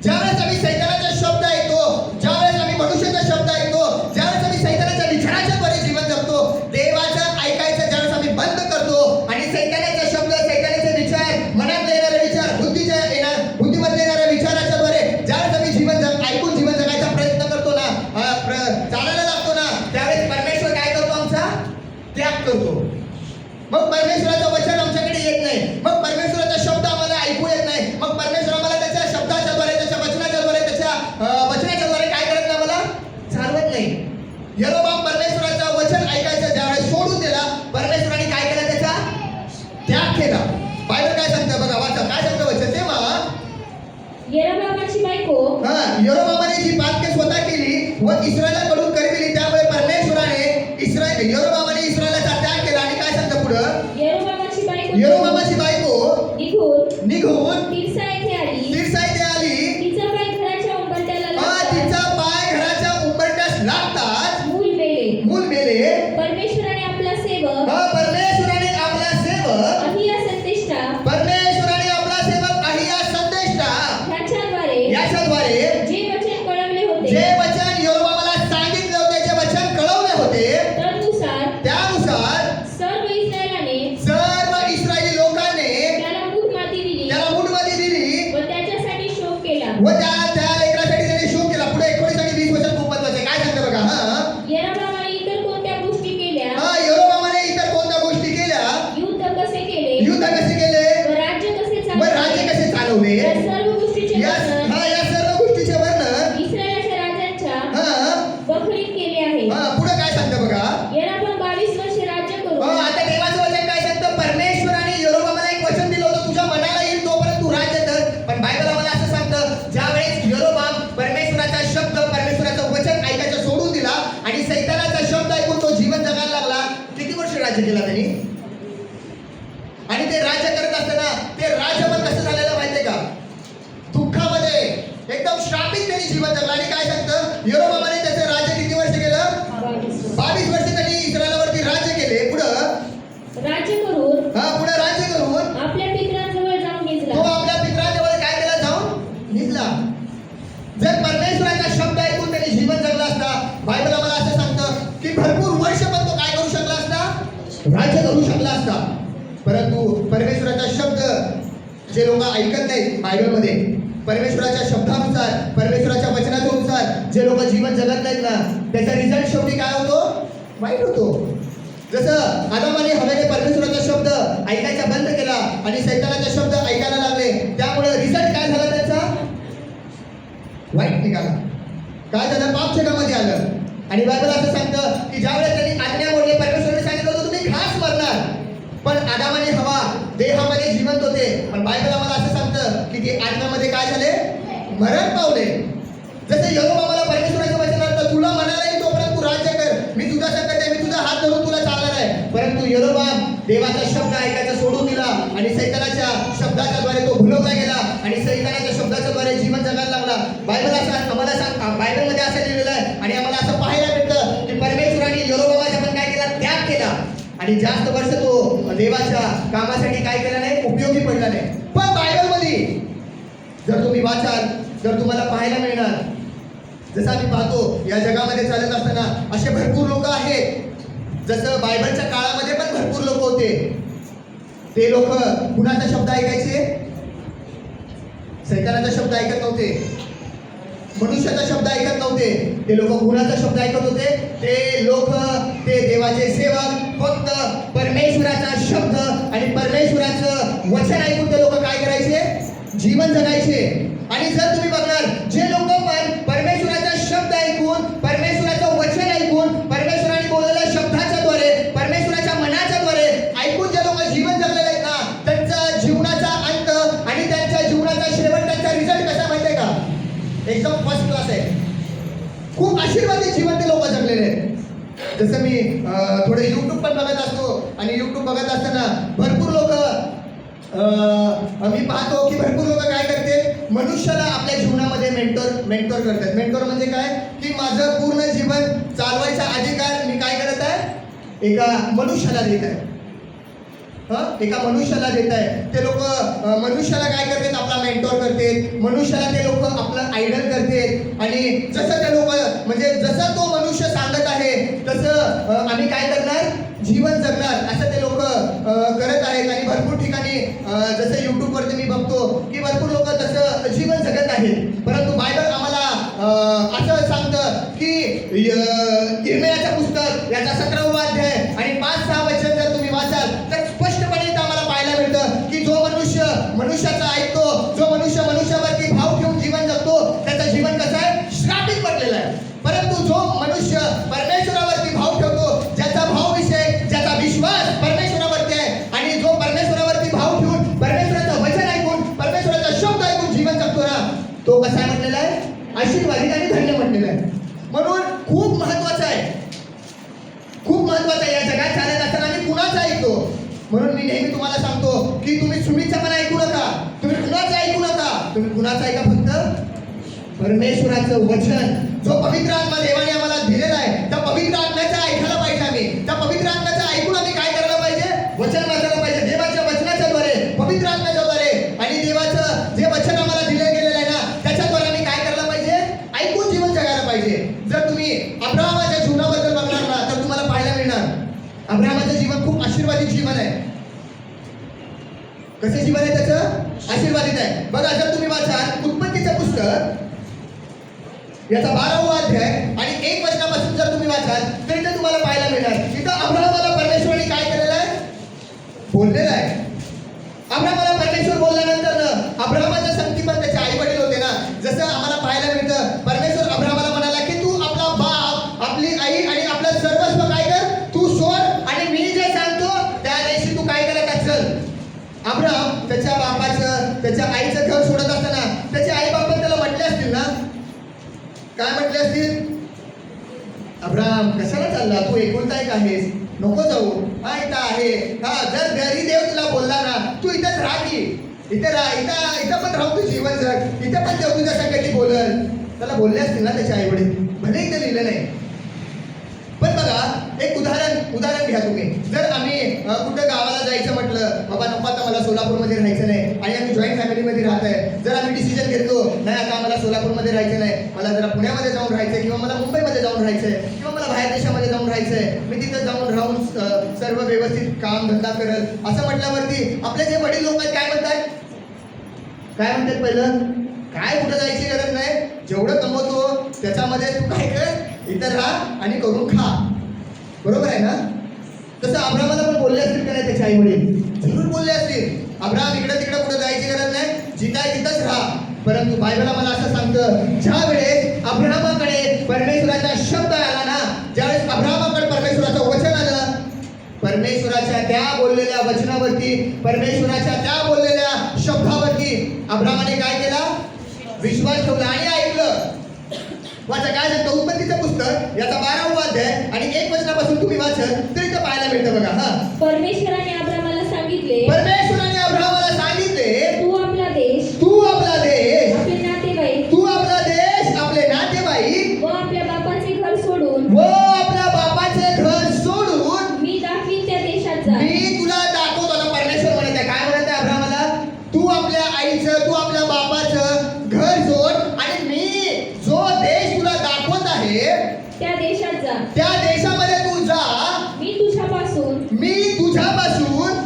ज्यावेळेस आम्ही सैतानाचा शब्द ऐकतो, ज्यावेळेस आम्ही मनुष्याचा शब्द ऐकतो, ज्यावेळेस आम्ही सैतानाच्या विचाराच्या द्वारे जीवन जगतो, देवाचं ऐकायचं ज्यावेळेस आम्ही बंद करतो आणि सैतानाचा शब्द, सैतानाचे विचार, मनात येणारे विचार, बुद्धीमध्ये येणाऱ्या विचाराच्या द्वारे ज्यावेळेस आम्ही ऐकून जीवन जगायचा प्रयत्न करतो ना, चालायला लागतो ना, त्यावेळेस परमेश्वर काय करतो? आमचा त्याग करतो. मग परमेश्वराचं वचन आमच्याकडे येत नाही. मग परमेश्वराचा शब्द आम्हाला ऐकू येत नाही. मग परमेश्वर आम्हाला त्याच्या शब्दाच्या द्वारे, त्याच्या वचनाच्या द्वारे, त्याच्या वचनाच्या द्वारे काय करत नाही? आम्हाला चालवत नाही. यरोबाम परमेश्वराचं वचन ऐकायचं ज्यावेळेस सोडून दिला, परमेश्वराने काय केलं? त्याचा त्याग केला. बायबल काय सांगतं बघा, वाचा काय सांगतं वचन. तेव्हा यरोबामाची बायको यरोबामाने जी पातके स्वतः केली व इस्रायलाकडून करविली, त्यामुळे परमेश्वराने यरोबामाने इस्रायलाचा त्याग केला. आणि काय सांगतं पुढं? यरोबामाची बायको निघून तिरसा येथे आली. तिचा पाय घराच्या उंबरठ्यास लागताच मूल मेले. परमेश्वराने आपला सेवक अहिया संदेष्टा ह्याच्याद्वारे जे जे वचन यरोबामाला सांगितले होते, जे वचन कळवले होते, त्यानुसार सर्व इस्रायली लोकांनी त्याला मूठमाती दिली व त्याच्यासाठी शोक केला. त्या लेकरासाठी त्यांनी शोक केला. पुढे 19 आणि 20 वचन खूप महत्त्वाचे. काय सांगतं बघा. यरोबामाने इतर कोणत्या गोष्टी केल्या? यरोबामाने इतर कोणत्या गोष्टी केल्या? युद्ध कसे केले व राज्य कसे चालवले या सर्व गोष्टीचे गोष्टीचे वर्णन इस्रायलच्या राजांच्या बखरीत केले आहे. पुढे काय सांगतं बघा. यरोबाम 22 वर्ष राज्य करून आता देवाचं वचन काय सांगतं? परमेश्वराने यरोबामाला एक वचन दिलं होतं, तुझ्या मनाला येईल तोपर्यंत तू राज्य कर. पण बायबल आम्हाला असं सांगतं, ज्यावेळेस यरोबाम परमेश्वराचा शब्द, परमेश्वराचं वचन ऐकायचं सोडून दिला आणि सैतानाचा शब्द ऐकून तो जीवन जगायला लागला. किती वर्ष राज्य केला त्यांनी? आणि ते राज्य करत असताना ते राज्य पण कसं झालेलं माहितीये का? दुःखामध्ये एकदम श्रापित त्यांनी जीवन जगलं. आणि काय सांगतं? यरोबामाने त्याचं राज्य किती वर्ष केलं? 22 वर्ष त्यांनी इस्रायलावरती राज्य केले. पुढे राज्य करून आपल्या पितरांजवळ जाऊन निजला. तो आपल्या पितरांजवळ काय केला? जाऊन निजला. जर परमेश्वराचा शब्द ऐकून त्यांनी जीवन जगला असता, बायबल आम्हाला असं सांगतं की भरपूर वर्ष पण तो काय करू शकला असता? राज्य करू शकला असता. परंतु परमेश्वराचा शब्द जे लोक ऐकत नाहीत, बायबलमध्ये परमेश्वराच्या शब्दानुसार, परमेश्वराच्या वचनानुसार जे लोक जीवन जगत नाहीत ना, त्याचा रिझल्ट शेवटी काय होतो? वाईट होतो. जसं आदमाने हवेने परमेश्वराचा शब्द ऐकायचा बंद केला आणि सैतानाचा शब्द ऐकायला लागले, त्यामुळे रिझल्ट काय झाला? त्याचा वाईट निघाला. काय झालं? पाप जगामध्ये आलं. आणि बायबल असं सांगतं की ज्यावेळेस त्यांनी आज्ञा मोडली, परमेश्वराने सांगितलं होतं तुम्ही घास मरणार, पण आदामाने हवा देहामध्ये जिवंत होते. पण बायबल आम्हाला असं सांगतं की ते आज्ञामध्ये काय झाले? मरण पावले. जसं यरोबामाला परमेश्वराच्या वचनात तुला म्हणाला येईल तोपर्यंत तू राज्य कर, देवाचा शब्द ऐकायचा सोडून दिला आणि सैतानाच्या शब्दाच्या द्वारे तो भुलवला गेला आणि सैतानाच्या शब्दाच्या द्वारे जीवन जगायला लागला. बायबलमध्ये असं लिहिलेलं आहे आणि आम्हाला असं पाहायला भेटतं की परमेश्वराने यरोबामाचा पण काय केला, त्याग केला आणि जास्त वर्ष तो देवाच्या कामासाठी काय केलं नाही, उपयोगी पडला नाही. पण बायबलमध्ये जर तुम्ही वाचाल, जर तुम्हाला पाहायला मिळणार, जसं आम्ही पाहतो या जगामध्ये चालत असताना असे भरपूर लोक आहेत. जसं बायबलच्या काळामध्ये पण भरपूर लोक होते. ते लोक कुणाचा शब्द ऐकायचे, सैतानाचा शब्द ऐकत नव्हते, मनुष्याचा शब्द ऐकत नव्हते. ते लोक कुणाचा शब्द ऐकत होते, ते लोक ते देवाचे सेवक फक्त परमेश्वराचा शब्द आणि परमेश्वराचं वचन ऐकून ते लोक काय करायचे, जीवन जगायचे. आणि जर तुम्ही बघणार, जे लोक पण परमेश्वराचा शब्द ऐकून, परमेश्वराचं वचन ऐकून, परमेश्वराने बोललेल्या शब्दाच्या द्वारे, परमेश्वराच्या मनाच्या द्वारे ऐकून जे लोक जीवन जगलेले आहेत ना, त्यांचा जीवनाचा अंत आणि त्यांच्या जीवनाचा शेवट, त्यांचा रिझल्ट कसा माहिती आहे का, एकदम फर्स्ट क्लास आहे. खूप आशीर्वादित जीवन ते लोक जगलेले आहेत. जसं मी थोडं यूट्यूब पण बघत असतो आणि यूट्यूब बघत असताना भरपूर लोक मी पाहतो की भरपूर लोक काय करते, मनुष्याला आपल्या जीवनामध्ये मेंटोर करतात. मेंटोर म्हणजे काय, की माझं पूर्ण जीवन चालवायचा अधिकार मी काय करत आहे, एका मनुष्याला देत आहे. एका मनुष्याला देत आहे. ते लोक मनुष्याला काय करतात, आपला मेंटोर करतात, मनुष्याला ते लोक आपलं आयडल करतात. आणि जसं ते लोक म्हणजे जसं तो मनुष्य सांगत आहे तसं आम्ही काय करणार, जीवन जगणार, असं ते लोक करत आहेत. आणि भरपूर ठिकाणी जसं यूट्यूबवरती मी बघतो की भरपूर लोक तसं जीवन जगत आहेत. परंतु बायबल आम्हाला असं सांगतं की इर्मियाचं पुस्तक याचा 17वा अध्याय आणि 5-6 वचन जर तुम्ही वाचाल तर स्पष्टपणे इथं आम्हाला पाहायला मिळतं की जो मनुष्य मनुष्याचा ऐकतो, जो मनुष्य मनुष्यावरती भाव ठेवून जीवन जगतो, त्याचं जीवन कसं आहे, श्रापित पडलेलं आहे. परंतु जो मनुष्य परमेश्वरावरती भाव ठेवतो, ज्याचा भावविषय, ज्याचा विश्वास परमेश्वरावरती आहे आणि जो परमेश्वरावरती भाव ठेवून परमेश्वराचं वचन ऐकून, परमेश्वराचा शब्द ऐकून जीवन जगतो ना, तो कसा म्हटलेला आहे, आशीर्वादित आणि धन्य म्हटलेला आहे. म्हणून खूप महत्वाचं आहे, खूप महत्वाचं आहे. या जगात चालत असताना आम्ही कुणाचं ऐकतो. म्हणून मी नेहमी तुम्हाला सांगतो की तुम्ही सुमीचं पण ऐकू नका, तुम्ही कुणाचं ऐकू नका, तुम्ही कुणाचं ऐका, फक्त परमेश्वराचं वचन, जो पवित्र आत्मा देवाने आम्हाला दिलेला आहे, त्या पवित्र आत्म्याचं ऐकायला पाहिजे. आम्ही त्या पवित्र आत्म्याचं ऐकून आम्ही काय करायला पाहिजे, वचन वाचायला पाहिजे, देवाच्या वचनाच्या द्वारे, पवित्र आत्म्याच्या द्वारे. आणि देवाचं जे वचन आम्हाला दिले गेलेलं आहे ना, त्याच्याद्वारे आम्ही काय करायला पाहिजे, ऐकून जीवन जगायला पाहिजे. जर तुम्ही अब्राहमाच्या जीवनाबद्दल बघणार ना, तर तुम्हाला पाहायला मिळणार अब्राहमाचं जीवन खूप आशीर्वादित जीवन आहे. कसं जीवन आहे त्याचं, आशीर्वादित आहे. बघा, जर तुम्ही वाचाल उत्पत्तीचं पुस्तक याचा 12वा अध्याय आणि 1 वचनापासून जर तुम्ही वाचाल तर इथं तुम्हाला पाहायला मिळणार, इथं अब्राहमाला परमेश्वराने काय केलेलं आहे, बोललेलं आहे. अब्राहमाला परमेश्वर बोलल्यानंतर अब्राहमाच्या संगती पण त्याचे आई वडील होते ना. जसं आम्हाला पाहायला मिळतं, परमेश्वर अब्राहमाला म्हणाला की तू आपला बाप, आपली आई आणि आपलं सर्वस्व काय कर, तू सोड आणि मी जे सांगतो त्या दिवशी तू काय करत चल. अब्राहम त्याच्या बापाचं, त्याच्या आईचं घर सोडत असताना त्याचे आई बाप त्याला म्हटले असतील ना, काय म्हटले असतील, अब्राहम कशाला चालला, तू एकुलता एक आहेस, नको जाऊ, हा इथं आहे, हा जर घरी देव तुला बोलला ना, तू इथंच राहा की, इथं राहा, इथं पण राहू, तू जीवन जग, इथं पण देव तुझ्या संगती बोलल. त्याला बोलले असतील ना त्याचे आई वडील, भले इथं लिहिलं नाही. पण बघा, एक उदाहरण घ्या तुम्ही. जर आम्ही कुठं गावाला जायचं म्हटलं, बाबा नको आता मला सोलापूरमध्ये राहायचं नाही, आणि आम्ही जॉईंट फॅमिलीमध्ये राहत आहे, जर आम्ही डिसिजन घेतो नाही आता आम्हाला सोलापूरमध्ये राहायचं नाही, मला जरा पुण्यामध्ये जाऊन राहायचं, किंवा मला मुंबईमध्ये जाऊन राहायचं आहे, किंवा मला बाहेर देशामध्ये जाऊन राहायचं आहे, मी तिथं जाऊन राहून सर्व व्यवस्थित काम धंदा करल, असं म्हटल्यावरती आपले जे वडील लोक आहेत काय म्हणतात, पहिलं काय कुठं जायची गरज नाही, जेवढं कमवतो त्याच्यामध्ये तू काय कर, इथं राहा आणि करून खा. बरोबर आहे ना. तसं अब्राहमाला पण बोलले असतील का नाही त्याचे आई वडील, जरूर बोलले असतील, अब्राहम इकडे तिकडे कुठं जायची गरज नाही, जिथं आहे तिथंच राहा. परंतु बायबल मला असं सांगतं, ज्या वेळेस अब्राहमाकडे परमेश्वराचा शब्द आला ना, ज्यावेळेस अब्राहमाकडे परमेश्वराचं वचन आलं, परमेश्वराच्या त्या बोललेल्या वचनावरती, परमेश्वराच्या त्या बोललेल्या शब्दावरती अब्राहमाने काय केला, विश्वास ठेवला आणि ऐकलं. वाचा काय सांगतं उत्पत्तीचं पुस्तक याचा 12वा अध्याय आणि 1 वचनापासून तुम्ही वाचल तर इथं पाहायला मिळतं बघा. हा, परमेश्वराने त्या देशात जा. त्या देशामध्ये तू जा. मी तुझ्यापासून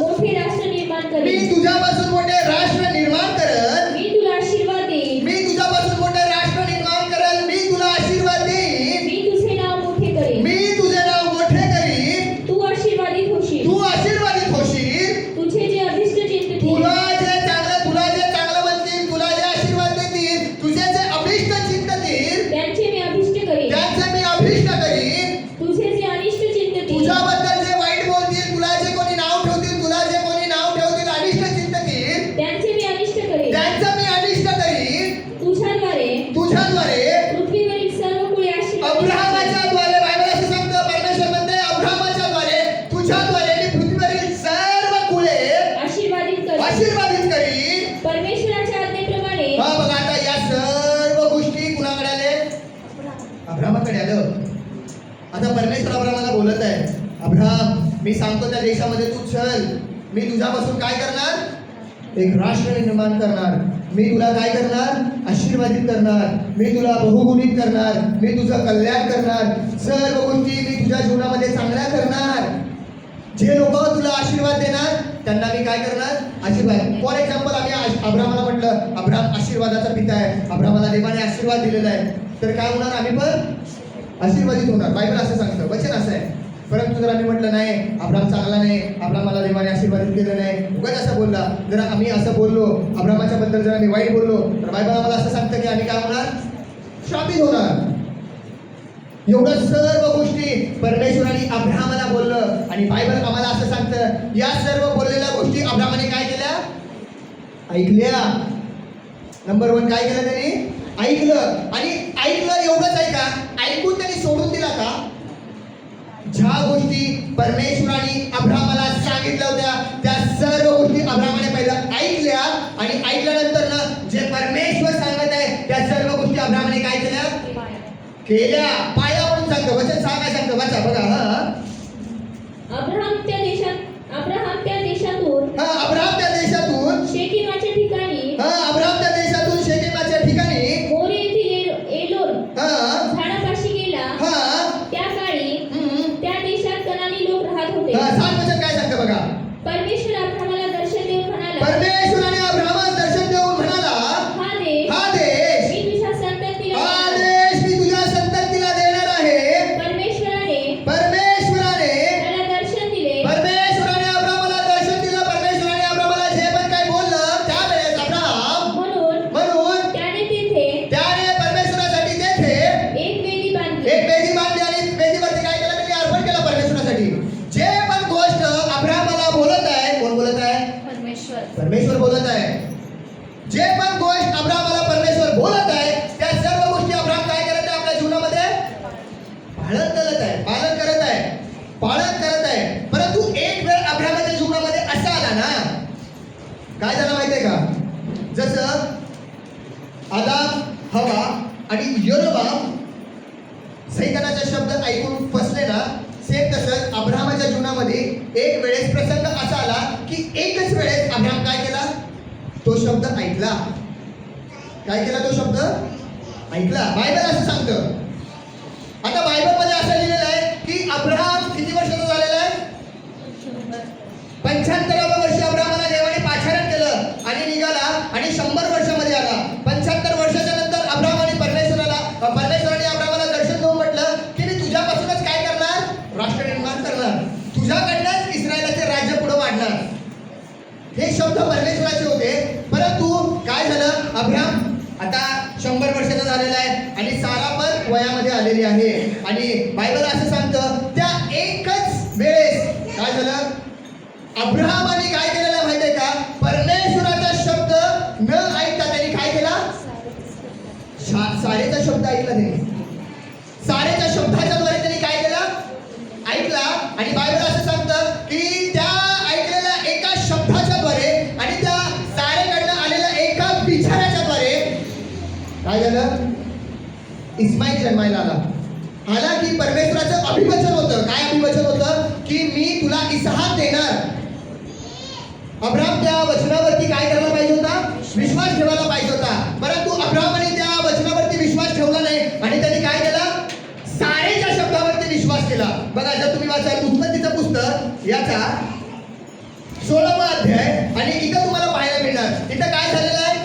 मोठे राष्ट्र निर्माण मी करेन. तुझ्यापासून मोठे राष्ट्र निर्माण करल. मी तुला आशीर्वाद देईन. मी तुझ्यापासून मोठे राष्ट्र निर्माण करल. मी तुला आशीर्वाद देईन. मी तुझे नाव मोठे करेन. मी तुझे नाव मोठे करीन. तू आशीर्वादित होशील. तू आशीर्वादित होशील. तुझे जे अभिष्ट चिंतित तुला जे चांगलं म्हणतील, तुला जे आशीर्वाद देतील, तुझे जे अभिष्ट चिंततील, त्यांचे मी अभिष्ट करीन. त्यांचे मी अभिष्ट करीन. तुझे जे अनिष्ट चिंतित तुझ्याबद्दल जे वाईट बोलतील, तुला जे कोणी नाव ठेवतील, अनिष्ट चिंततील, त्यांचे मी अनिष्ट करीन. त्यांचं मी अनिष्ट करीन. तुझ्याद्वारे पृथ्वीवरील सर्व कुळे आशीर्वादित अब्राहमाच्या द्वारे, बायबल असं सांगतं, परमेश्वर म्हणते अब्राहमाच्या द्वारे, तुझ्याद्वारे मी पृथ्वीवरील सर्व कुळे आशीर्वादित करीन. परमेश्वराच्या आज्ञेप्रमाणे बघा आता या सर्व गोष्टी कुणाकडे आले? अब्राहमाकडे आलं. आता परमेश्वर अब्राहमाला बोलत आहे, अब्राहम मी सांगतो त्या देशामध्ये तू चल. मी तुझ्यापासून काय करणार? एक राष्ट्र निर्माण करणार. मी तुला काय करणार? आशीर्वादित करणार. मी तुला बहुगुणित करणार. मी तुझं कल्याण करणार. सर्व गोष्टी मी तुझ्या जीवनामध्ये चांगल्या करणार. जे लोक तुला आशीर्वाद देणार त्यांना मी काय करणार? आशीर्वाद. फॉर एक्झाम्पल आम्ही अब्राहमाला म्हटलं अब्राहम आशीर्वादाचा पिता आहे, अब्राहमाला देवाने आशीर्वाद दिलेला आहे, तर काय होणार? आम्ही पण आशीर्वादित होणार. बायबल असं सांगतं, वचन असं आहे. परंतु जर आम्ही म्हटलं नाही अब्राहम चांगला नाही, अब्राहमाला देवाने आशीर्वादित केलं नाही, उगाच असं बोलला, जर आम्ही असं बोललो अब्राहमाच्या बद्दल, जर आम्ही वाईट बोललो, तर बायबल आम्हाला असं सांगतं की आम्ही काय होणार? शापित होणार. एवढं सर्व गोष्टी परमेश्वराने अब्राहमाला बोललं आणि बायबल आम्हाला असं सांगतं या सर्व बोललेल्या गोष्टी अब्राहमाने काय केल्या? ऐकल्या. नंबर 1 काय केलं त्यांनी? ऐकलं. आणि ऐकलं एवढंच आहे का? ऐकून त्यांनी सोडून दिला का? ज्या गोष्टी परमेश्वराने अब्राहमाला सांगितल्या होत्या त्या सर्व गोष्टी अब्राहमाने पहिला ऐकल्या आणि ऐकल्यानंतर ना जे परमेश्वर सांगत आहे त्या सर्व गोष्टी अब्राहमाने काय केल्या? केल्या. पाया म्हणून सांगतो, वचन सांगाय सांगतो. वाचा बघा. अब्राहम त्या देशातून शेकेमाच्या ठिकाणी मोरे येथील एलोर झाडापाशी गेला. त्या काळी त्या देशात कनानी लोक राहत होते. सात वचन काय सांगतं बघा. परमेश्वर अब्राहमाला दर्शन देऊन म्हणाला, परमेश्वराने अब्राहमास दर्शन देऊन म्हणाला, हा देश मी तुझ्या संततीला देणार आहे. परमेश्वराने त्याला दर्शन दिले. परमेश्वराने अब्राहमाला दर्शन दिलं. परमेश्वराने अब्राहमाला जे पण काही बोललं त्यावेळेस अब्राहम म्हणून त्याने परमेश्वरासाठी तेथे एक वेदी बांधली. आणि वेदीवरती काय केलं? त्यांनी अर्पण केलं परमेश्वरासाठी. जे पण गोष्ट अब्राहमाला बोलत आहे, कोण बोलत आहे? परमेश्वर बोलत आहे. जे पण गोष्ट अब्राहमाला परमेश्वर बोलत आहे त्या सर्व गोष्टी अब्राहम काय करत आहे? आपल्या जीवनामध्ये पालन करत आहे. परंतु एक वेळ अब्राहमाच्या जीवनामध्ये असा आला ना, काय झालं माहितीये का? जसं आदाम, हवा आणि यरोबाम सैतानाचा शब्द ऐकून फसले ना, सेम तसंच अब्राहमाच्या जीवनामध्ये एक वेळेस प्रसंग असा आला की एकच वेळेस अब्राहम काय केला? तो शब्द ऐकला. काय केला? तो शब्द ऐकला. बायबल असं सांगतं. आता बायबलमध्ये असं लिहिलेलं आहे की अब्राहम किती वर्षाचा झालेला आहे? 75व्या वर्षी अब्राहमाला देवाने पाचारण केलं आणि निघाला आणि 100 वर्षामध्ये आला. 75 वर्षाच्या नंतर अब्राहमाने परमेश्वराने अब्राहमाला दर्शन देऊन म्हटलं की मी तुझ्यापासूनच काय करणार? राष्ट्र निर्माण करणार. तुझ्याकडनंच इस्रायलाचे राज्य पुढे वाढणार. हे शब्द परमेश्वराचे होते. परंतु काय झालं? अब्राहम आता 100 वर्षाचा झालेला आहे आणि सारा पण वयामध्ये आलेली आहे. आणि बायबल असं सांगतं त्या एकच वेळेस काय झालं? अब्राहमाने काय केलेलं माहितीये का? परमेश्वराचा शब्द न ऐकता त्यांनी काय केला? सारेचा शब्द ऐकला. त्यांनी सारेच्या शब्दाच्या द्वारे त्यांनी काय केला? ऐकला. आणि बायबल असं सांगतं की त्या ऐकलेल्या एका शब्दाच्या द्वारे आणि त्या सारेकडनं आलेल्या एका विचाराच्या द्वारे काय झालं? इस्माईल जन्मायला आला की परमेश्वराचं अभिवचन होतं. काय अभिवचन होतं? की मी तुला इसहाक देणार. अब्राहम त्या वचनावरती काय करायला पाहिजे होता? विश्वास ठेवायला पाहिजे होता. परंतु अब्राहमाने त्या वचनावरती विश्वास ठेवला नाही आणि त्यांनी काय केलं? सारेच्या केला. बघा जर तुम्ही वाचाल उत्पत्तीचं पुस्तक याचा 16वा अध्याय आणि इथं तुम्हाला पाहायला मिळणार इथं काय झालेलं आहे.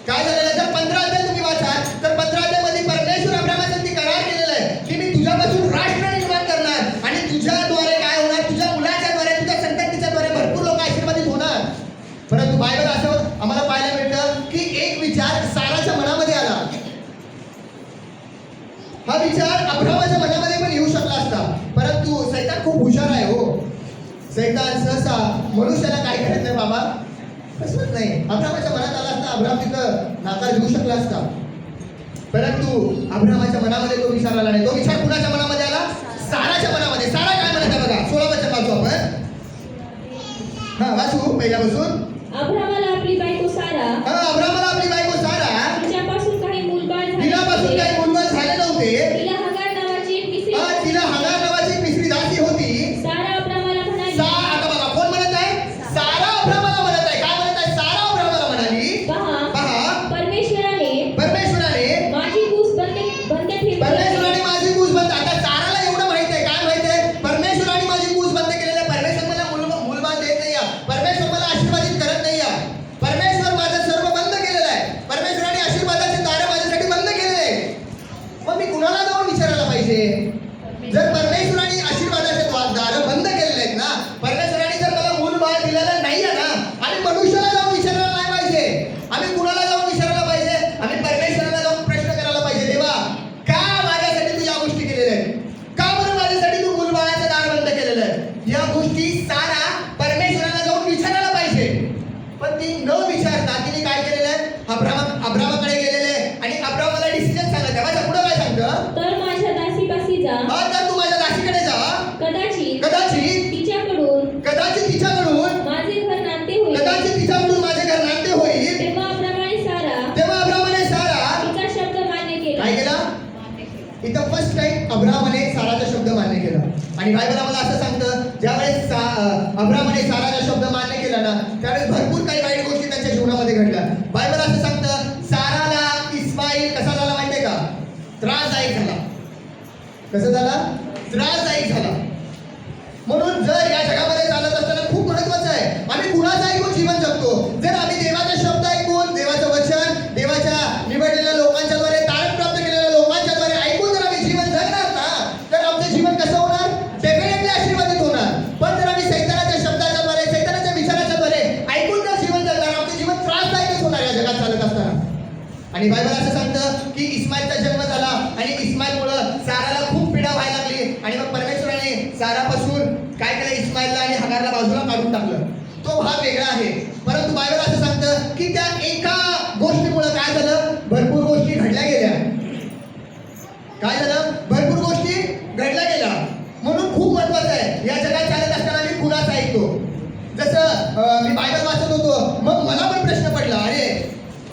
काय झालेलं आहे जर 15 अध्याय तुम्ही वाचाल तर 15 अध्यायामध्ये परमेश्वर अब्राहामासाठी करार केलेला आहे की मी तुझ्यापासून राष्ट्र निर्माण करणार आणि तुझ्याद्वारे काय होणार, तुझ्या मुलाच्याद्वारे, तुझ्या संततीच्याद्वारे भरपूर लोक आशीर्वादित होणार. परंतु बायबल असं आम्हाला पाहायला मिळतं की एक विचार साराच्या मनामध्ये आला. हा विचार अब्राहामाच्या मनामध्ये पण येऊ शकला असता, परंतु सैतान खूप हुशार आहे हो. सैतान सहसा मनुष्याला काय करत नाही बाबा, कसंच नाही. अब्राहामाच्या मनात आला असता, अब्राहाम तिथं नाकार देऊ शकला असता, परंतु अब्राहामाच्या मनामध्ये तो विचार आला नाही. तो विचार कुणाच्या मनामध्ये आला, साराच्या मनामध्ये. सारा काय म्हणत आहे बघा, 16 वचन वाचू आपण. हा वाचू पहिल्यापासून. अब्राहामाला आपली बायको सारा, अब्राहामाला आपली बायको सारा, तिच्यापासून काही मूलबाळ झाले तिलापासून काही मूलबाळ झाले नव्हते. तिला हगार नावाची एक मिस्री तिला हगार नावाची मिस्री दासी होती. सारा अब्राहामाला म्हणाली, आता बघा कोण म्हणत आहे, सारा अब्राहामाला म्हणत आहे. काय म्हणत आहे, सारा अब्राहामाला म्हणाली, पहा परमेश्वराने माझी कूस बंद ठेवली. परमेश्वराने माझी कूस बंद. आता साराला एवढं माहित आहे, काय माहित आहे, परमेश्वराने माझी कूस बंद केलेलं आहे. परमेश्वर मला मूलबाळ देत नाही आहे, परमेश्वर मला आशीर्वादित करत नाही आहे, परमेश्वर माझं सर्व बंद केलेलं आहे, परमेश्वराने आशीर्वादाचे दार माझ्यासाठी बंद केलेले आहे. मग मी कुणाला जाऊन विचारायला पाहिजे. जर परमेश्वराने आशीर्वादाचे दार बंद केलेले आहेत ना, परमेश्वराने जर मला मूलबाळ दिलेलं नाहीये ना, आणि मनुष्याला जाऊन विचारायला नाही पाहिजे. आम्ही कुणाला जाऊन विचारायला पाहिजे, आम्ही परमेश्वराला जाऊन प्रश्न करायला पाहिजे, देवा का माझ्यासाठी तू या गोष्टी केलेल्या आहेत, का बरं माझ्यासाठी तू मूलबाळाचं दार बंद केलेलं आहे. या गोष्टी सारा परमेश्वराला जाऊन विचारायला पाहिजे. पण ती न विचारता तिने काय केलेलं आहे, अब्राहामाकडे गेलेले आहे आणि अब्राहामाला डिसिजन सांगायचं. माझ्या पुढे काय सांगतं, तर माझ्या दासीपाशी जा, तर तू माझ्या दासीकडे जा, कदाचित तिच्याकडून माझे घर नांदते होईल. माझे घर नांदते होईल. तेव्हा अब्राहामाने सारा तिचा शब्द मान्य केला. काय केला, इथं फर्स्ट टाइम अब्राहामाने साराचा शब्द मान्य केला. आणि बायबल आम्हाला असं सांगतं, ज्यावेळेस अब्राहामाने साराचा शब्द मान्य केला ना, त्यावेळेस भरपूर काही वाईट गोष्टी त्यांच्या जीवनामध्ये घडल्या. बायबल असं सांगतं, साराला इस्माईल कसा झाला माहितीये का, त्रासदायक झाला. कसं झाला, त्रासदायक झाला. म्हणून जर या जगामध्ये चालत असताना खूप महत्वाचं आहे, आम्ही कुणाचं ऐकून जीवन जगतो. जर आम्ही देवाचा शब्द ऐकून, देवाचं वचन, देवाच्या निवडलेल्या लोकांच्याद्वारे, तारण प्राप्त केलेल्या लोकांच्याद्वारे ऐकून जर आम्ही जीवन जगणार ना, तर आमचं जीवन कसं होणार, डेफिनेटली आशीर्वादित होणार. पण जर आम्ही सैतानाच्या शब्दाच्याद्वारे, सैतानाच्या विचाराच्याद्वारे ऐकून जर जीवन जगणार, आमचं जीवन त्रासदायकच होणार या जगात चालत असताना. आणि बायबल असं सांगतं की इस्माईलचा जन्म झाला आणि इस्माईलमुळं साराला खूप पीडा व्हायला लागली. आणि मग परमेश्वराने सारापासून काय केलं, इस्माईलला आणि हगारला बाजूला काढून टाकलं. तो भाग वेगळा आहे. परंतु बायबल असं सांगतं की त्या एका गोष्टीमुळे काय झालं, भरपूर गोष्टी घडल्या गेल्या. काय झालं, भरपूर गोष्टी घडल्या गेल्या. म्हणून खूप महत्वाचं आहे, या जगात चालत असताना मी कुणाचं ऐकतो. जसं मी बायबल वाचत होतो, मग मला पण प्रश्न पडला, अरे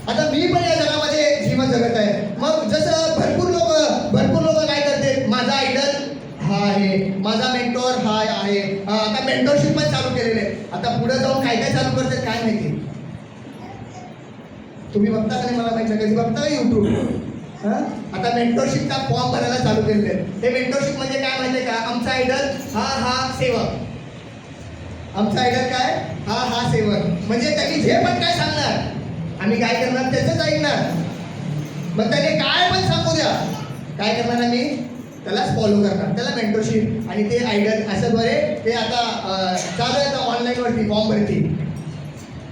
आता मी पण या जगामध्ये जीवन जगत आहे. मग जसं भरपूर लोक काय करते, माझा आयडल हा आहे, माझा मेंटॉर हा आहे. आता मेंटॉरशिप पण चालू केलेले. आता पुढे जाऊन काय काय चालू करतात काय माहिती. तुम्ही बघता का नाही मला माहिती, कधी बघता का युट्यूब. आता मेंटॉरशिपचा फॉर्म भरायला चालू केलेले. हे मेंटॉरशिप म्हणजे काय माहितीये का, आमचा आयडल हा सेवक. आमचा आयडल काय, हा सेवक. म्हणजे त्यांनी जे पण काय सांगणार आम्ही काय करणार, त्याचंच ऐकणार. मग त्याने काय पण सांगू द्या, काय करणार आम्ही, त्यालाच फॉलो करणार. त्याला मेंटरशिप आणि ते आयडल अशाद्वारे ते आता चालू आहे ऑनलाईनवरती फॉर्म भरती.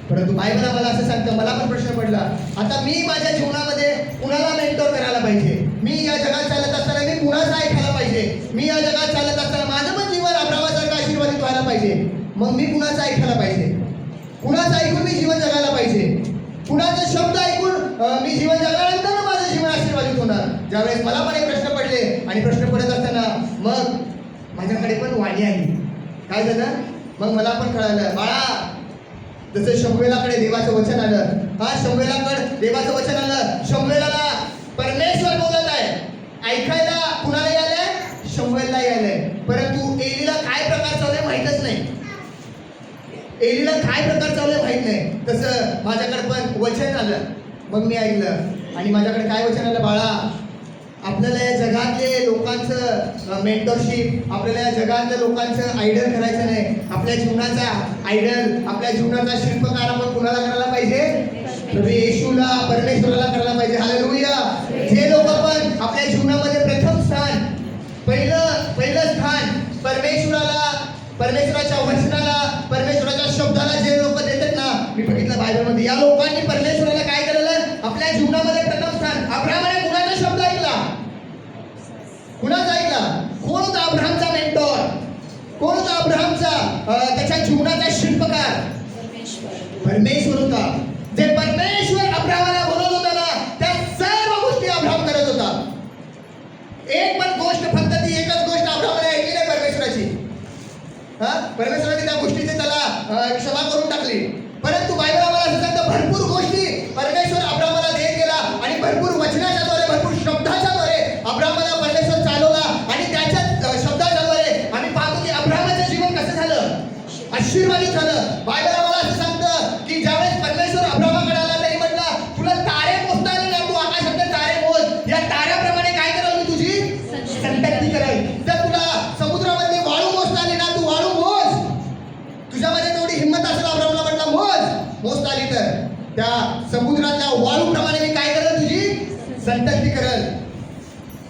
परंतु बायबल आम्हाला असं सांगतं, मला पण प्रश्न पडला, आता मी माझ्या जीवनामध्ये कुणाला मेंटॉर करायला पाहिजे. मी या जगात चालत असताना मी कुणाचं ऐकायला पाहिजे. मी या जगात चालत असताना माझं पण जीवन अब्राहामासारखं आशीर्वादित व्हायला पाहिजे. मग मी कुणाचं ऐकायला पाहिजे, कुणाचं ऐकून मी जीवन जगायला पाहिजे, कुणाचा शब्द ऐकून मी जीवन जगल्यानंतर माझं जीवन आशीर्वादित होणार. ज्यावेळेस मला पण हे प्रश्न पडले आणि प्रश्न पडत असताना मग माझ्याकडे पण वाणी आली. काय झालं, मग मला पण कळालं, बाळा जसं शमूएलाकडे देवाचं वचन आलं, शमूएलाकडे देवाचं वचन आलं, शमूएलाला परमेश्वर बोलत आहे, ऐकायला कुणाला आलंय, शमूएलला आलंय. परंतु एलीला काय प्रकार चालू आहे माहीतच नाही. एलीला काय प्रकार चालू आहे माहित नाही. तसं माझ्याकडे पण वचन आलं, मग मी ऐकलं आणि माझ्याकडे काय वचन आलं, बाळा आपल्याला या जगातले लोकांचं मेंटरशिप, आपल्याला या जगातल्या लोकांचं आयडल करायचं नाही. आपल्या जीवनाचा आयडल, आपल्या जीवनाचा शिल्पकार आपण कुणाला करायला पाहिजे? प्रभू येशूला, परमेश्वराला करायला पाहिजे. हालेलुया. जे लोक पण आपल्या जीवनामध्ये प्रथम स्थान, पहिलं स्थान परमेश्वराला, परमेश्वराच्या वचनाला, परमेश्वराच्या शब्दाला जे लोक देतात ना, मी बघितलं बायबलमध्ये, या लोकांनी परमेश्वराला काय केलेलं? आपल्या जीवनामध्ये प्रथम स्थान. अब्राहमाने कुणाचा शब्द ऐकला? कुणाचा ऐकला? कोण होता अब्राहमचा मेंटॉर? कोण होता अब्राहमचा त्याच्या जीवनाचा शिल्पकार? परमेश्वर होता. जे परमेश्वर अब्राहमाला बोलत होता ना, त्या सर्व गोष्टी अब्राहम करत होता. एक पण गोष्ट, फक्त ती एकच गोष्ट अब्राहमाने ऐकली नाही परमेश्वराची. परमेश्वराने त्या गोष्टीचे त्याला क्षमा करून टाकली. परंतु बायबल आम्हाला असं सांगतं, भरपूर गोष्टी परमेश्वर अब्राहमाला देत गेला आणि भरपूर वचनाच्या द्वारे, भरपूर शब्दाच्या द्वारे अब्राहमाला परमेश्वर चालवला. आणि त्याच्या शब्दाच्या द्वारे आम्ही पाहतो की अब्राहमाचं जीवन कसं झालं? आशीर्वादित झालं. बायबल आम्हाला असं सांगतं की ज्यावेळेस परमेश्वर अब्राहमाकडे आला, त्यांनी म्हटलं, तुला तारे मोजता आले ना, तू आकाशातले तारे मोज. या ताऱ्याप्रमाणे काय कराल? मी तुझी संतती करेल. जर तुला समुद्रामध्ये वाळू मोजता आली ना, तू वाळू मोज. तुझ्यामध्ये तेवढी हिंमत असेल, अब्राहमला म्हटलं मोजता आली तर त्या समुद्रातल्या वाळूप्रमाणे मी काय करेल? तुझी संतती करेल.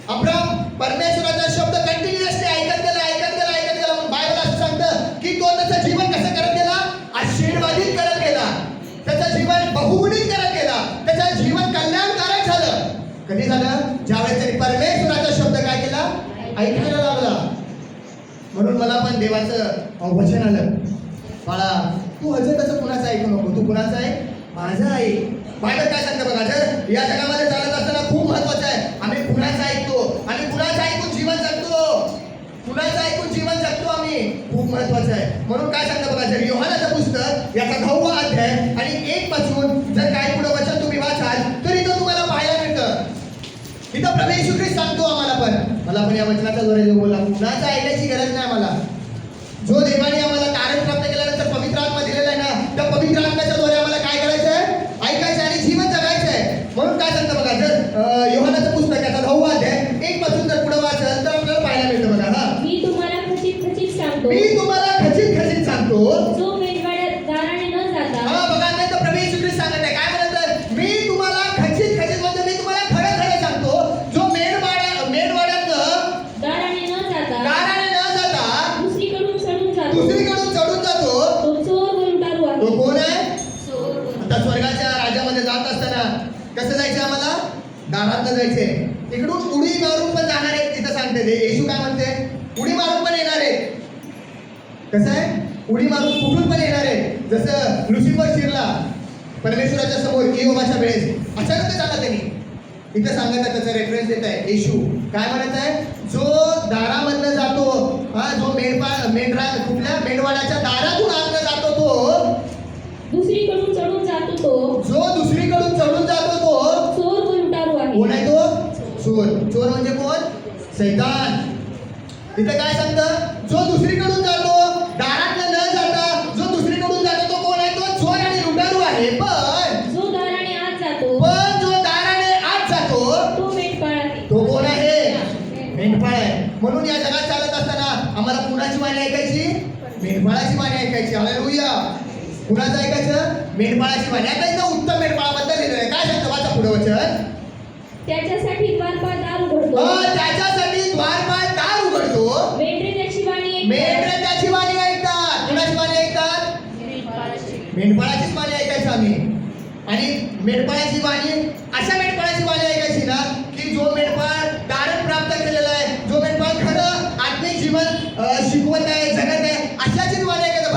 अब्राहम परमेश्वराचा शब्द कंटिन्युअसली ऐकत गेला. म्हणून बायबल असं सांगतं की तो त्याचं जीवन कसं करत गेला? आशीर्वादित करत गेला. त्याचं जीवन बहुगुणित करत गेला. त्याचं जीवन कल्याणकारक झालं. कधी झालं? ज्यावेळेस त्यांनी परमेश्वराचा शब्द काय केला? ऐकायला लागला. म्हणून मला पण देवाचं वचन आलं, बाळा, तू अजून तसं कुणाचं ऐकू नको. तू कुणाचं आहे? माझं ऐक. बायबल काय सांगतं बघा, जर या जगामध्ये चालत असताना खूप महत्वाचं आहे, आम्ही कुणाचं ऐकतो आणि कुणाचं ऐकून जीवन जगतो. कुणाचं ऐकून जीवन जगतो आम्ही, खूप महत्वाचं आहे. म्हणून काय सांगतं बघा, जर योहानाचं पुस्तक याचा 9वा अध्याय आणि 1 पासून जर काही पुढे वचन तुम्ही वाचाल तर इथं तुम्हाला पाहायला मिळतं. इथं प्रभू येशू ख्रिस्त सांगतो मला पण या वचनाचा द्वारे देव बोलला, कुणाचं ऐकायची गरज नाही आम्हाला. जो देवाने आम्हाला कारण प्राप्त केल्यानंतर पवित्र आत्मा दिलेला आहे ना, त्या पवित्र आत्म्याच्या द्वारे आम्हाला काय करायचं आहे? ऐकायचं आणि जीवन जगायचं आहे. म्हणून काय सांगतं बघा, जर योहानाचं पुस्तक याचा 9वा अध्याय 1 पासून जर पुढे वाचल तर आपल्याला पाहायला मिळतं बघा. मी तुम्हाला खचित सांगतो, मी तुम्हाला खचित सांगतो, जो मेंढपाळात दाराने न जाता. बघा, नाही तर प्रभू येशू ख्रिस्त सांगत आहे काय म्हणत, मी तुम्हाला खचित म्हणजे मी तुम्हाला खरं सांगतो, जो मेंढवाड्यात दाराने न जाता दुसरीकडून चढून जातो, तो चोर व लुटारू आहे. तो कोण आहे? आता स्वर्गाच्या राज्यामध्ये जात असताना कसं जायचं? आम्हाला दारातनं जायचंय. इकडून उडी मारून पण जाणार आहेत. तिथं सांगते ते येशू काय म्हणते, उडी मारून पण येणार आहे. कसं आहे? उडी मारून कुठून पण येणार आहे. जसं लुसिफर शिरला परमेश्वराच्या समोर यहोवाच्या वेळेस, अचानक झाला त्यांनी. इथं सांगत आहे, त्याचा रेफरन्स देत आहे येशू. काय म्हणत आहे? जो दारामधनं जातो, जो कुठल्या मेंढवाड्याच्या दारातून आतनं जातो, तो दुसरीकडून चढून जातो, तो चोर व लुटारू आहे. कोण आहे तो? चोर म्हणजे कोण? सैतान. इथं काय सांगतं? जो दुसरीकडून जातो, दारातनं न जाता जो दुसरीकडून जातो, तो कोण आहे? तो चोर आणि लुटारू आहे. पण जो दाराने आत जातो, तो मेंढपाळ आहे. तो कोण आहे? मेंढपाळ आहे. म्हणून या जगात चालत असताना आम्हाला कुणाची वाणी ऐकायची? मेंढपाळाची वाणी ऐकायची. हालेलुया. कुणाचं ऐकायचं? मेंढपाळाची वाणी. आता इथं उत्तम मेंढपाळाबद्दल लिहिलं आहे. काय सांगतं? वाचा पुढे वचन. त्याच्यासाठी द्वारपाळ दार उघडतो. त्याच्यासाठी द्वारपाळ दार उघडतो. मेंढरे त्याची वाणी ऐकतात. कुणाची वाणी ऐकतात? मेंढपाळाचीच वाणी ऐकायची आम्ही. आणि मेंढपाळाची वाणी, अशा मेंढपाळाची वाणी ऐकायची ना की जो मेंढपाळ दारण प्राप्त केलेला आहे, जो मेंढपाळ खरं आत्मिक जीवन शिकवत आहे, जगत आहे, अशाचीच वाणी ऐकायचं.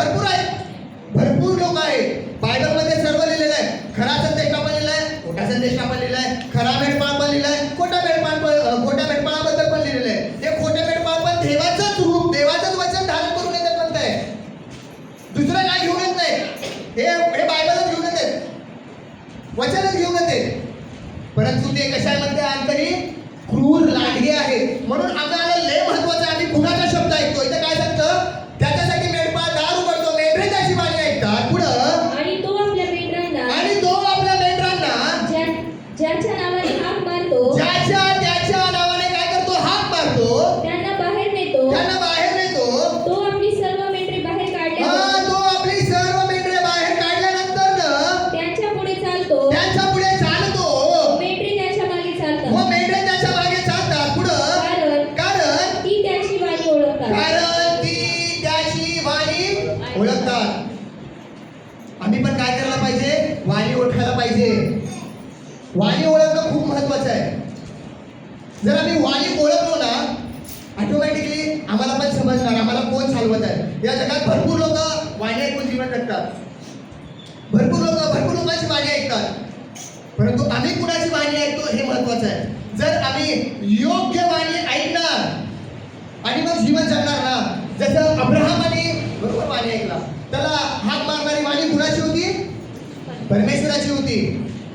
भरपूर लोक आहेत. बायबलमध्ये सर्व लिहिलेलं आहे. खरा संदेश आपण लिहिला आहे, खोटा संदेश आपण लिहिला आहे. खरा मेंढपाळ पण लिहिला आहे, खोट्या मेंढपाळाबद्दल पण लिहिलेलं आहे. ते खोटे मेंढपाळ पण देवाचंच रूप, देवाचंच वचन धारण करून येतात म्हणताय. दुसरं काय घेऊन येत नाही. हे बायबलच घेऊन येते, वचनच घेऊन येते. परंतु ते कशा म्हणते? आंतरिक क्रूर लांडगे आहे. म्हणून आम्हाला लय महत्वाचं आहे, आम्ही कुणाचा शब्द ऐकतो. इथं काय सांगतं? त्याच्यासाठी मेंढपाळ दार उघडतो, मेंढरे त्याची वाणी ऐकतात. पुढं, आणि तो आपल्या मेंढरांना ज्याच्या ज्याच्या नावाने हाक मारतो, ज्याच्या जर आम्ही वाणी ओळखलो ना, ऑटोमॅटिकली आम्हाला पण समजणार आम्हाला कोण चालवत आहे. या जगात भरपूर लोक वाणी ऐकून जीवन जगतात, भरपूर लोकांची वाणी ऐकतात, परंतु आम्ही कुणाची वाणी ऐकतो हे महत्वाचं आहे. जर आम्ही योग्य वाणी ऐकणार आणि मग जीवन जगणार ना, जसं अब्राहमाने बरोबर वाणी ऐकला, त्याला हात मारणारी वाणी कुणाची होती? परमेश्वराची होती.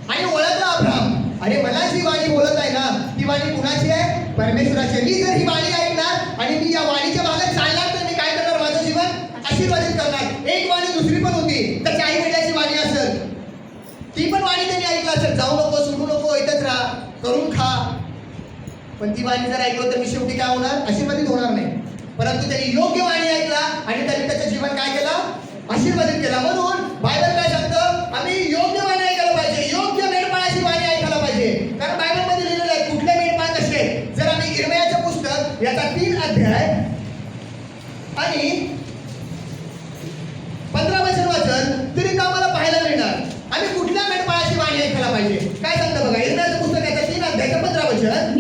आणि ओळखला अब्राहम, अरे मला जी वाणी बोलत आहे ना ती वाणी कुणाची आहे? परमेश्वराची. मी जर ही वाणी ऐकणार आणि मी या वाणीच्या भागात चालणार तर मी काय करणार? माझं जीवन आशीर्वादित करणार. एक वाणी दुसरी पण होती, त्याची आई वडिलांची वाणी असेल, ती पण वाणी त्यांनी ऐकलं असेल, जाऊ नको, सोडू नको, इथंच राहा, करून खा. पण ती वाणी जर ऐकलं तर मी शेवटी काय होणार? आशीर्वादित होणार नाही. परंतु त्यांनी योग्य वाणी ऐकला आणि त्यांनी त्याचं जीवन काय केलं? आशीर्वादित केला. म्हणून बायबल काय सांगतं? आम्ही योग्य वाणी ऐकायला पाहिजे, योग्य मेंढपाळाची वाणी ऐकायला पाहिजे. कारण बायबलमध्ये लिहिलेलं आहे कुठले मेंढपाळ कसे. जर आम्ही इर्मियाचं पुस्तक याचा 3 अध्याय आणि 15 वचन वाचन तरी आम्हाला पाहायला मिळणार आम्ही कुठल्या मेंढपाळाची वाणी ऐकायला पाहिजे. काय सांगतं बघा, इर्मियाचं पुस्तक याचा 3 अध्याय 15 वचन.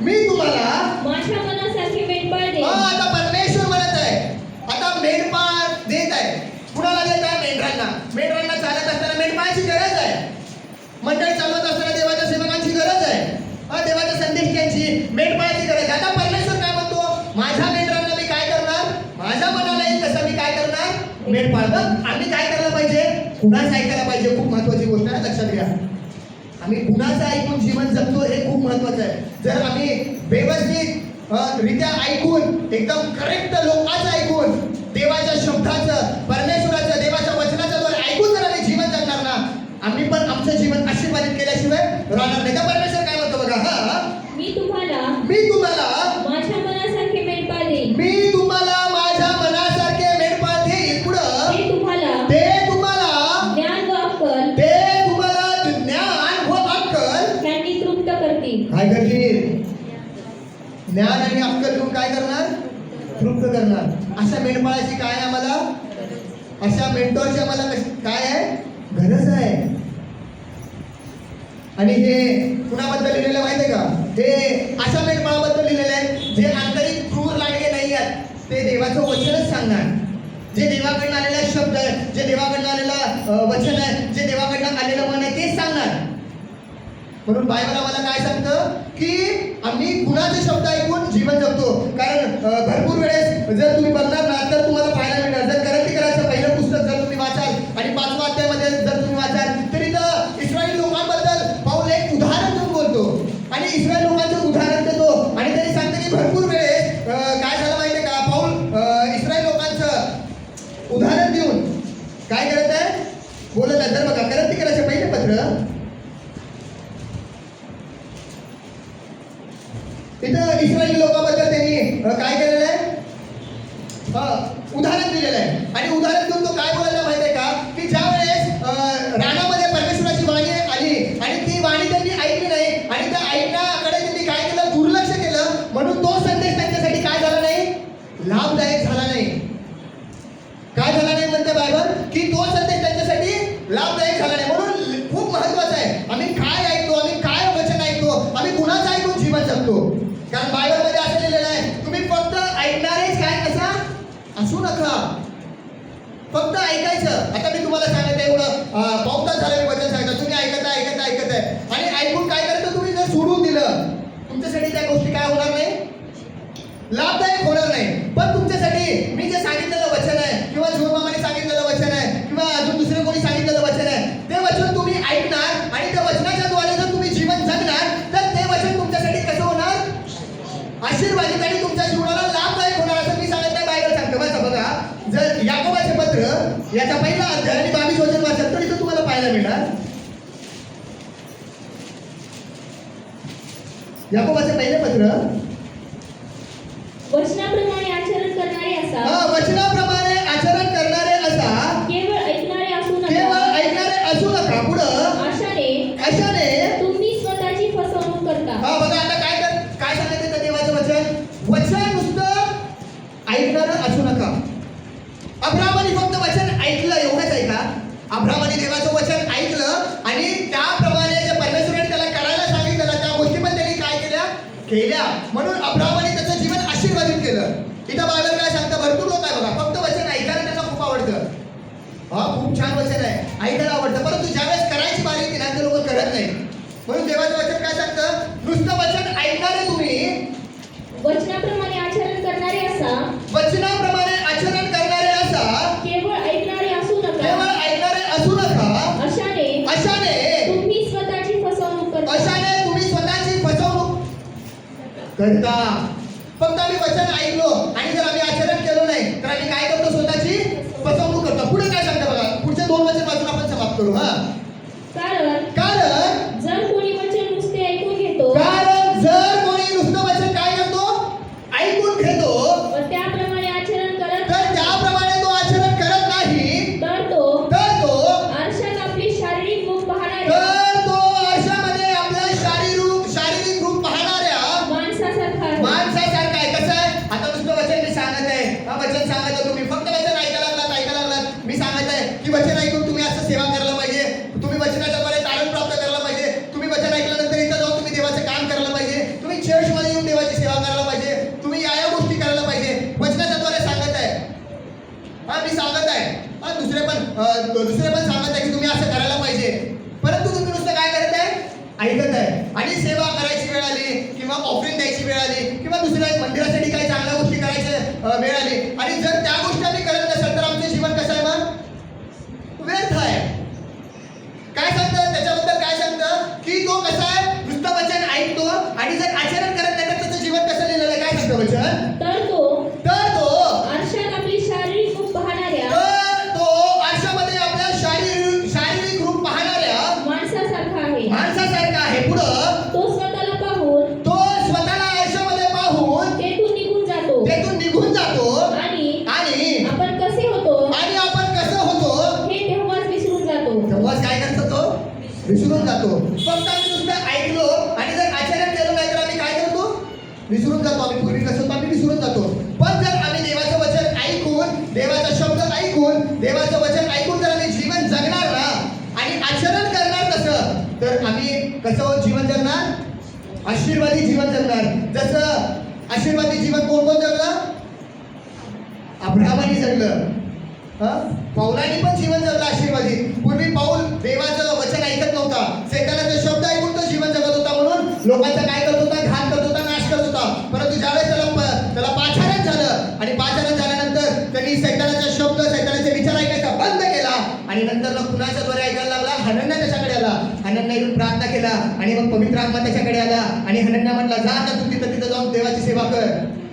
मी तुम्हाला माझ्या मनासारखे मेंढपाळ देईन. आता परमेश्वर म्हणत आहे, आता मेंढपाळ देत आहे. कुणाला देत आहे? मेंढरांना. मेंढरांना चालत असताना मेंढपाळाची गरज आहे. मंडळी चालवत असताना देवाच्या सेवकांची गरज आहे, देवाच्या संदेशकांची, मेंढपाळाची गरज आहे. आता परमेश्वर काय म्हणतो? माझ्या मेंढरांना मी काय करणार? माझ्या मनाला येईल तसं मी काय करणार? मेंढपाळ. मग आम्ही काय करायला पाहिजे? कुणाचं ऐकायला पाहिजे. खूप महत्वाची गोष्ट आहे, लक्षात घ्या. आम्ही कुणाचं ऐकून जीवन जगतो हे खूप महत्वाचं आहे. जर आम्ही व्यवस्थित रित्या ऐकून, एकदम करेक्ट लोकांचं ऐकून, देवाच्या शब्दाचं, परमेश्वराचं, देवाच्या वचनाचं जर ऐकून जर आम्ही जीवन जगणार ना, आम्ही पण आमचं जीवन आशीर्वादित केल्याशिवाय राहणार नाही. तर परमेश्वर काय म्हणतो बघा, मी तुम्हाला माझ्या मनासारखे मेंढपाळ देईन. मी तुम्हाला माझ्या मनासारखे मेंढपाळ देईन. पुढं ते तुम्हाला ज्ञान व अक्कल त्यांनी तृप्त करतील. काय करतील? ज्ञान आणि अक्कल देऊन काय करणार? तृप्त करणार. अशा मेंढपाळाची काय आहे आम्हाला? अशा मेंटॉरची आम्हाला काय आहे? गरज आहे. आणि हे कुणाबद्दल लिहिलेलं माहिती आहे का? हे अशा मेंढपाळाबद्दल लिहिलेलं आहे जे आंतरिक क्रूर लांडगे नाही आहेत, ते देवाचं वचनच सांगणार. जे देवाकडनं आलेला शब्द आहे, जे देवाकडनं आलेला वचन आहे, जे देवाकडनं आलेलं मन आहे तेच सांगणार. म्हणून बायबल आम्हाला काय सांगतं की आम्ही कुणाचे शब्द ऐकून जीवन जगतो. कारण भरपूर वेळेस जर तुम्ही बघणार ना तर तुम्हाला पाहायला मिळणार, जर करायचं पहिलं पुस्तक जर तुम्ही वाचाल आणि 5व्या अध्यायामध्ये जर तुम्ही वाचाल तरी तर इस्रायली लोकांबद्दल पाऊल एक उदाहरण देऊन बोलतो आणि इस्रायल लोकांचं उदाहरण देतो आणि त्यांनी सांगते की भरपूर वेळेस काय झालं माहिती आहे का? पाऊल इस्रायल लोकांचं उदाहरण देऊन काय करत आहे? बोलत आहे. जर बघा करायचं पहिले पत्र इथं इस्रायली लोकांबद्दल त्यांनी काय केलेलं आहे? उदाहरण दिलेलं आहे. आणि उदाहरण देऊन तो काय बोलायला माहिती आहे का? की ज्या वेळेस रानामध्ये परमेश्वराची वाणी आली आणि ती वाणी त्यांनी ऐकली नाही आणि त्या ऐकण्याकडे त्यांनी काय केलं? दुर्लक्ष केलं. म्हणून तो संदेश त्यांच्यासाठी काय झाला नाही? लाभदायक झाला नाही. काय झाला नाही म्हणते बायबल? की तो संदेश त्यांच्यासाठी लाभदायक झाला नाही. म्हणून खूप महत्वाचं आहे आम्ही काय ऐकतो, आम्ही काय वचन ऐकतो, आम्ही कुणाचं ऐकून जीवन जगतो. कारण बायबलमध्ये असं लिहिलेलं आहे तुम्ही फक्त ऐकणारेच काय कसा असू नका, फक्त ऐकायचं. आता मी तुम्हाला सांगत आहे एवढं पावतात झालं मी वचन सांगतो, तुम्ही ऐकत आहे आणि ऐकून काय करतं? तुम्ही जर सोडून दिलं तुमच्यासाठी त्या गोष्टी काय होणार नाही? लाभदायक होणार नाही. पण तुमच्यासाठी मी जे सांगितलेलं वचन आहे किंवा जोमामाने सांगितलेलं वचन आहे किंवा अजून दुसरं कोणी सांगितलेलं वचन आहे ते वचन तुम्ही ऐकणार आणि त्या वचनाच्या द्वारे जर तुम्ही जीवन जगणार तर ते वचन तुमच्यासाठी कसं होणार? आशीर्वादित आणि तुमच्या जीवनाला लाभदायक होणार असं मी सांगत नाही, बायबल सांगतं. बघा जर याकोबाचे पत्र याचा पहिला अध्याय आणि 22 वचन वाचन तर इथं तुम्हाला पाहायला मिळणार. याकोबाचे पहिले पत्र वचनाप्रमाणे आचरण करणारे असा. वचनाप्रमाणे आचरण करणारे असा. केवळ ऐकणारे असू नका. पुढं अशाने तुम्ही स्वतःची फसवणूक करता. बघा आता काय सांगायचं देवाचं वचन नुसतं ऐकणारं असू नका. अब्राहमाने फक्त वचन ऐकलं एवढंच आहे का? अब्राहमाने देवाचं वचन ऐकलं आणि त्याप्रमाणे जे परमेश्वराने त्याला करायला सांगितलं त्या गोष्टी पण त्यांनी काय केल्या? केल्या म्हणून अब्राहमाने त्याचं जीवन आशीर्वादित केलं. इथं बायबल काय सांगतं, भरपूर लोक आहे बघा फक्त वचन ऐकायला त्यांना खूप आवडतं. हा खूप छान वचन आहे, ऐकायला आवडतं, परंतु ज्यावेळेस करायची बारी येते ना ते लोक करत नाही. म्हणून देवाचं वचन काय सांगतं, नुसतं वचन ऐकणारे तुम्ही, वचनाप्रमाणे आचरण करणारे असा, वचनाप्रमाणे आचरण करणारे असा, केवळ ऐकणारे असू नका, केवळ ऐकणारे असू नका, अशाने तुम्ही स्वतःची फसवणूक करता. अशाने तुम्ही स्वतःची फसवणूक करता. फक्त आम्ही वचन ऐकलो आणि जर आम्ही आचरण केलो नाही तर आम्ही काय करतो, स्वतःची फसवणूक करतो. पुढे काय सांगतं बघा, पुढचे 2 वचन वाचून आपण समाप्त करू. कारण जर कोणी वचन नुसते ऐकून घेतो, कारण जर कोणी नुसतं वचन काय करतो, ऐकून घेतो, व त्याप्रमाणे आचरण करत तर त्याप्रमाणे तो आचरण करत नाही, तर तो आरशामध्ये आपला शारीरिक रूप पाहणाऱ्या माणसासारखा आहे. माणसासारखा आहे. कसं आहे, आता नुसतं वचन मी सांगत आहे, वचन सांगायचं तुम्ही फक्त वचन ऐकायला लागलात. मी सांगत आहे की वचन ऐकून तुम्ही असं सेवा करायला पाहिजे, तुम्ही वचनाच्या द्वारे तारण प्राप्त करायला पाहिजे, तुम्ही वचन ऐकल्यानंतर इथं जाऊन तुम्ही देवाचं काम करायला पाहिजे, तुम्ही चर्चमध्ये येऊन देवाची सेवा करायला पाहिजे, तुम्ही या गोष्टी करायला पाहिजे. वचनाच्या द्वारे सांगत आहे. मी सांगत आहे, दुसरे पण सांगत आहे की तुम्ही असं करायला पाहिजे, परंतु तुम्ही नुसतं काय करत आहे, ऐकत आहे. आणि सेवा करायची वेळ आली किंवा ऑफरिंग द्यायची वेळ आली किंवा दुसऱ्या मंदिरासाठी काही चांगल्या गोष्टी करायच्या वेळ आली आणि जर त्या गोष्टी आम्ही करत नसेल तर आमचे जीवन कसं आहे, मग व्यर्थ आहे. काय सांगतं त्याच्याबद्दल, काय सांगतं की तो कसा आहे, नुसतं वचन ऐकतो आणि जर आचरण करत नाही तर त्याचं जीवन कसं लिहिलेलं आहे, काय सांगतं वचन, तर तो आरशात आपली शारीरिक रूप पाहणाऱ्या आरशामध्ये आपल्या शारीरिक रूप पाहणाऱ्या माणसासारखा आहे. पुढं तो स्वतःला आरशामध्ये पाहून तेथून निघून जातो आणि आपण कसे होतो हे तेव्हाच विसरून जातो. तेव्हाच काय करतो, तो विसरून जातो. फक्त आम्ही नुसतं ऐकलो आणि जर आचरण केलं नाही तर आम्ही काय करतो, विसरून जातो. आम्ही पूर्वी कसं होतो, आम्ही विसरून जातो. पण जर आम्ही देवाचं वचन ऐकून, देवाचा शब्द ऐकून, देवाचं वचन ऐकून जर आम्ही जीवन जगणार ना आणि आचरण करणार कसं, तर आम्ही कसं जीवन जगणार, आशीर्वादी जीवन जगणार. जसं आशीर्वादी जीवन कोण जगलं, अब्राहमाने जगलं, पौलानी पण जीवन जगलं आशीर्वादी. पूर्वी पौल देवाचं वचन ऐकत नव्हता, शैतानाचे शब्द ऐकून तो जीवन जगत होता, म्हणून लोकांचा काय करत होता, घात करत होता, नाश करत होता. परंतु ज्यावेळेस त्याला पाचारण झालं आणि पाचारण झाल्यानंतर त्यांनी शैतानाचे शब्द, शैतानाचे विचार ऐकायचा बंद केला आणि नंतर कुणाच्या द्वारे ऐकायला लागला, हनन्या त्याच्याकडे आला. हनन्या येऊन प्रार्थना केला आणि मग पवित्र आत्मा त्याच्याकडे आला आणि हनन्या म्हटला, जा आता तू तिथं जाऊन देवाची सेवा कर.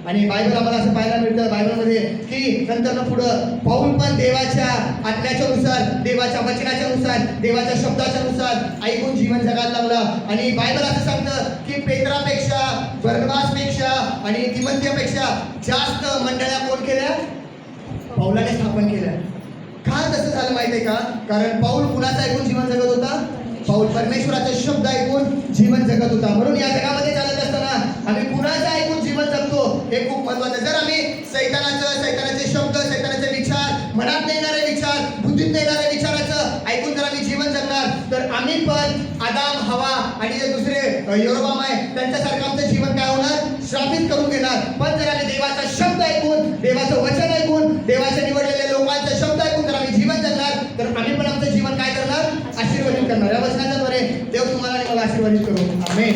आणि बायबल आम्हाला असं पाहायला मिळतं बायबलमध्ये की नंतर पुढं पौल पण देवाच्या आत्म्याच्या नुसार, देवाच्या वचनाच्या नुसार, देवाच्या शब्दाच्या नुसार ऐकून जीवन जगायला लागला. आणि बायबल असं सांगतं की पेत्रापेक्षा, बरनबासपेक्षा आणि तिमोथेपेक्षा जास्त मंडळ्या कोण केल्या, पौलाने स्थापन केल्या. का तसं झालं माहिती आहे का, कारण पौल कुणाचं ऐकून जीवन जगत होता, पौल परमेश्वराचे शब्द ऐकून जीवन जगत होता. म्हणून या जगामध्ये चालत असताना आम्ही कुणाचं ऐकून जीवन जगतो हे खूप महत्त्वाचं. जर आम्ही शैतानाचे शब्द, शैतानाचे विचार, मनात येणारे विचार, बुद्धीत येणारे विचाराचं ऐकून जर आम्ही जीवन जगणार तर आम्ही पण आदाम, हवा आणि जे दुसरे यरोबाम आहे त्यांच्यासारखं आमचं जीवन काय होणार, श्रापित करून घेणार. पण जर आम्ही देवाचा शब्द ऐकून, देवाचं वचन ऐकून, देवाचे निवडलेले लोकांचे शब्द ऐकून जर आम्ही जीवन जगणार तर आम्ही पण आमचं जीवन काय करणार, आशीर्वादित करणार. या वचनाच्या द्वारे देव तुम्हाला आणि मला आशीर्वादित करू. आमेन.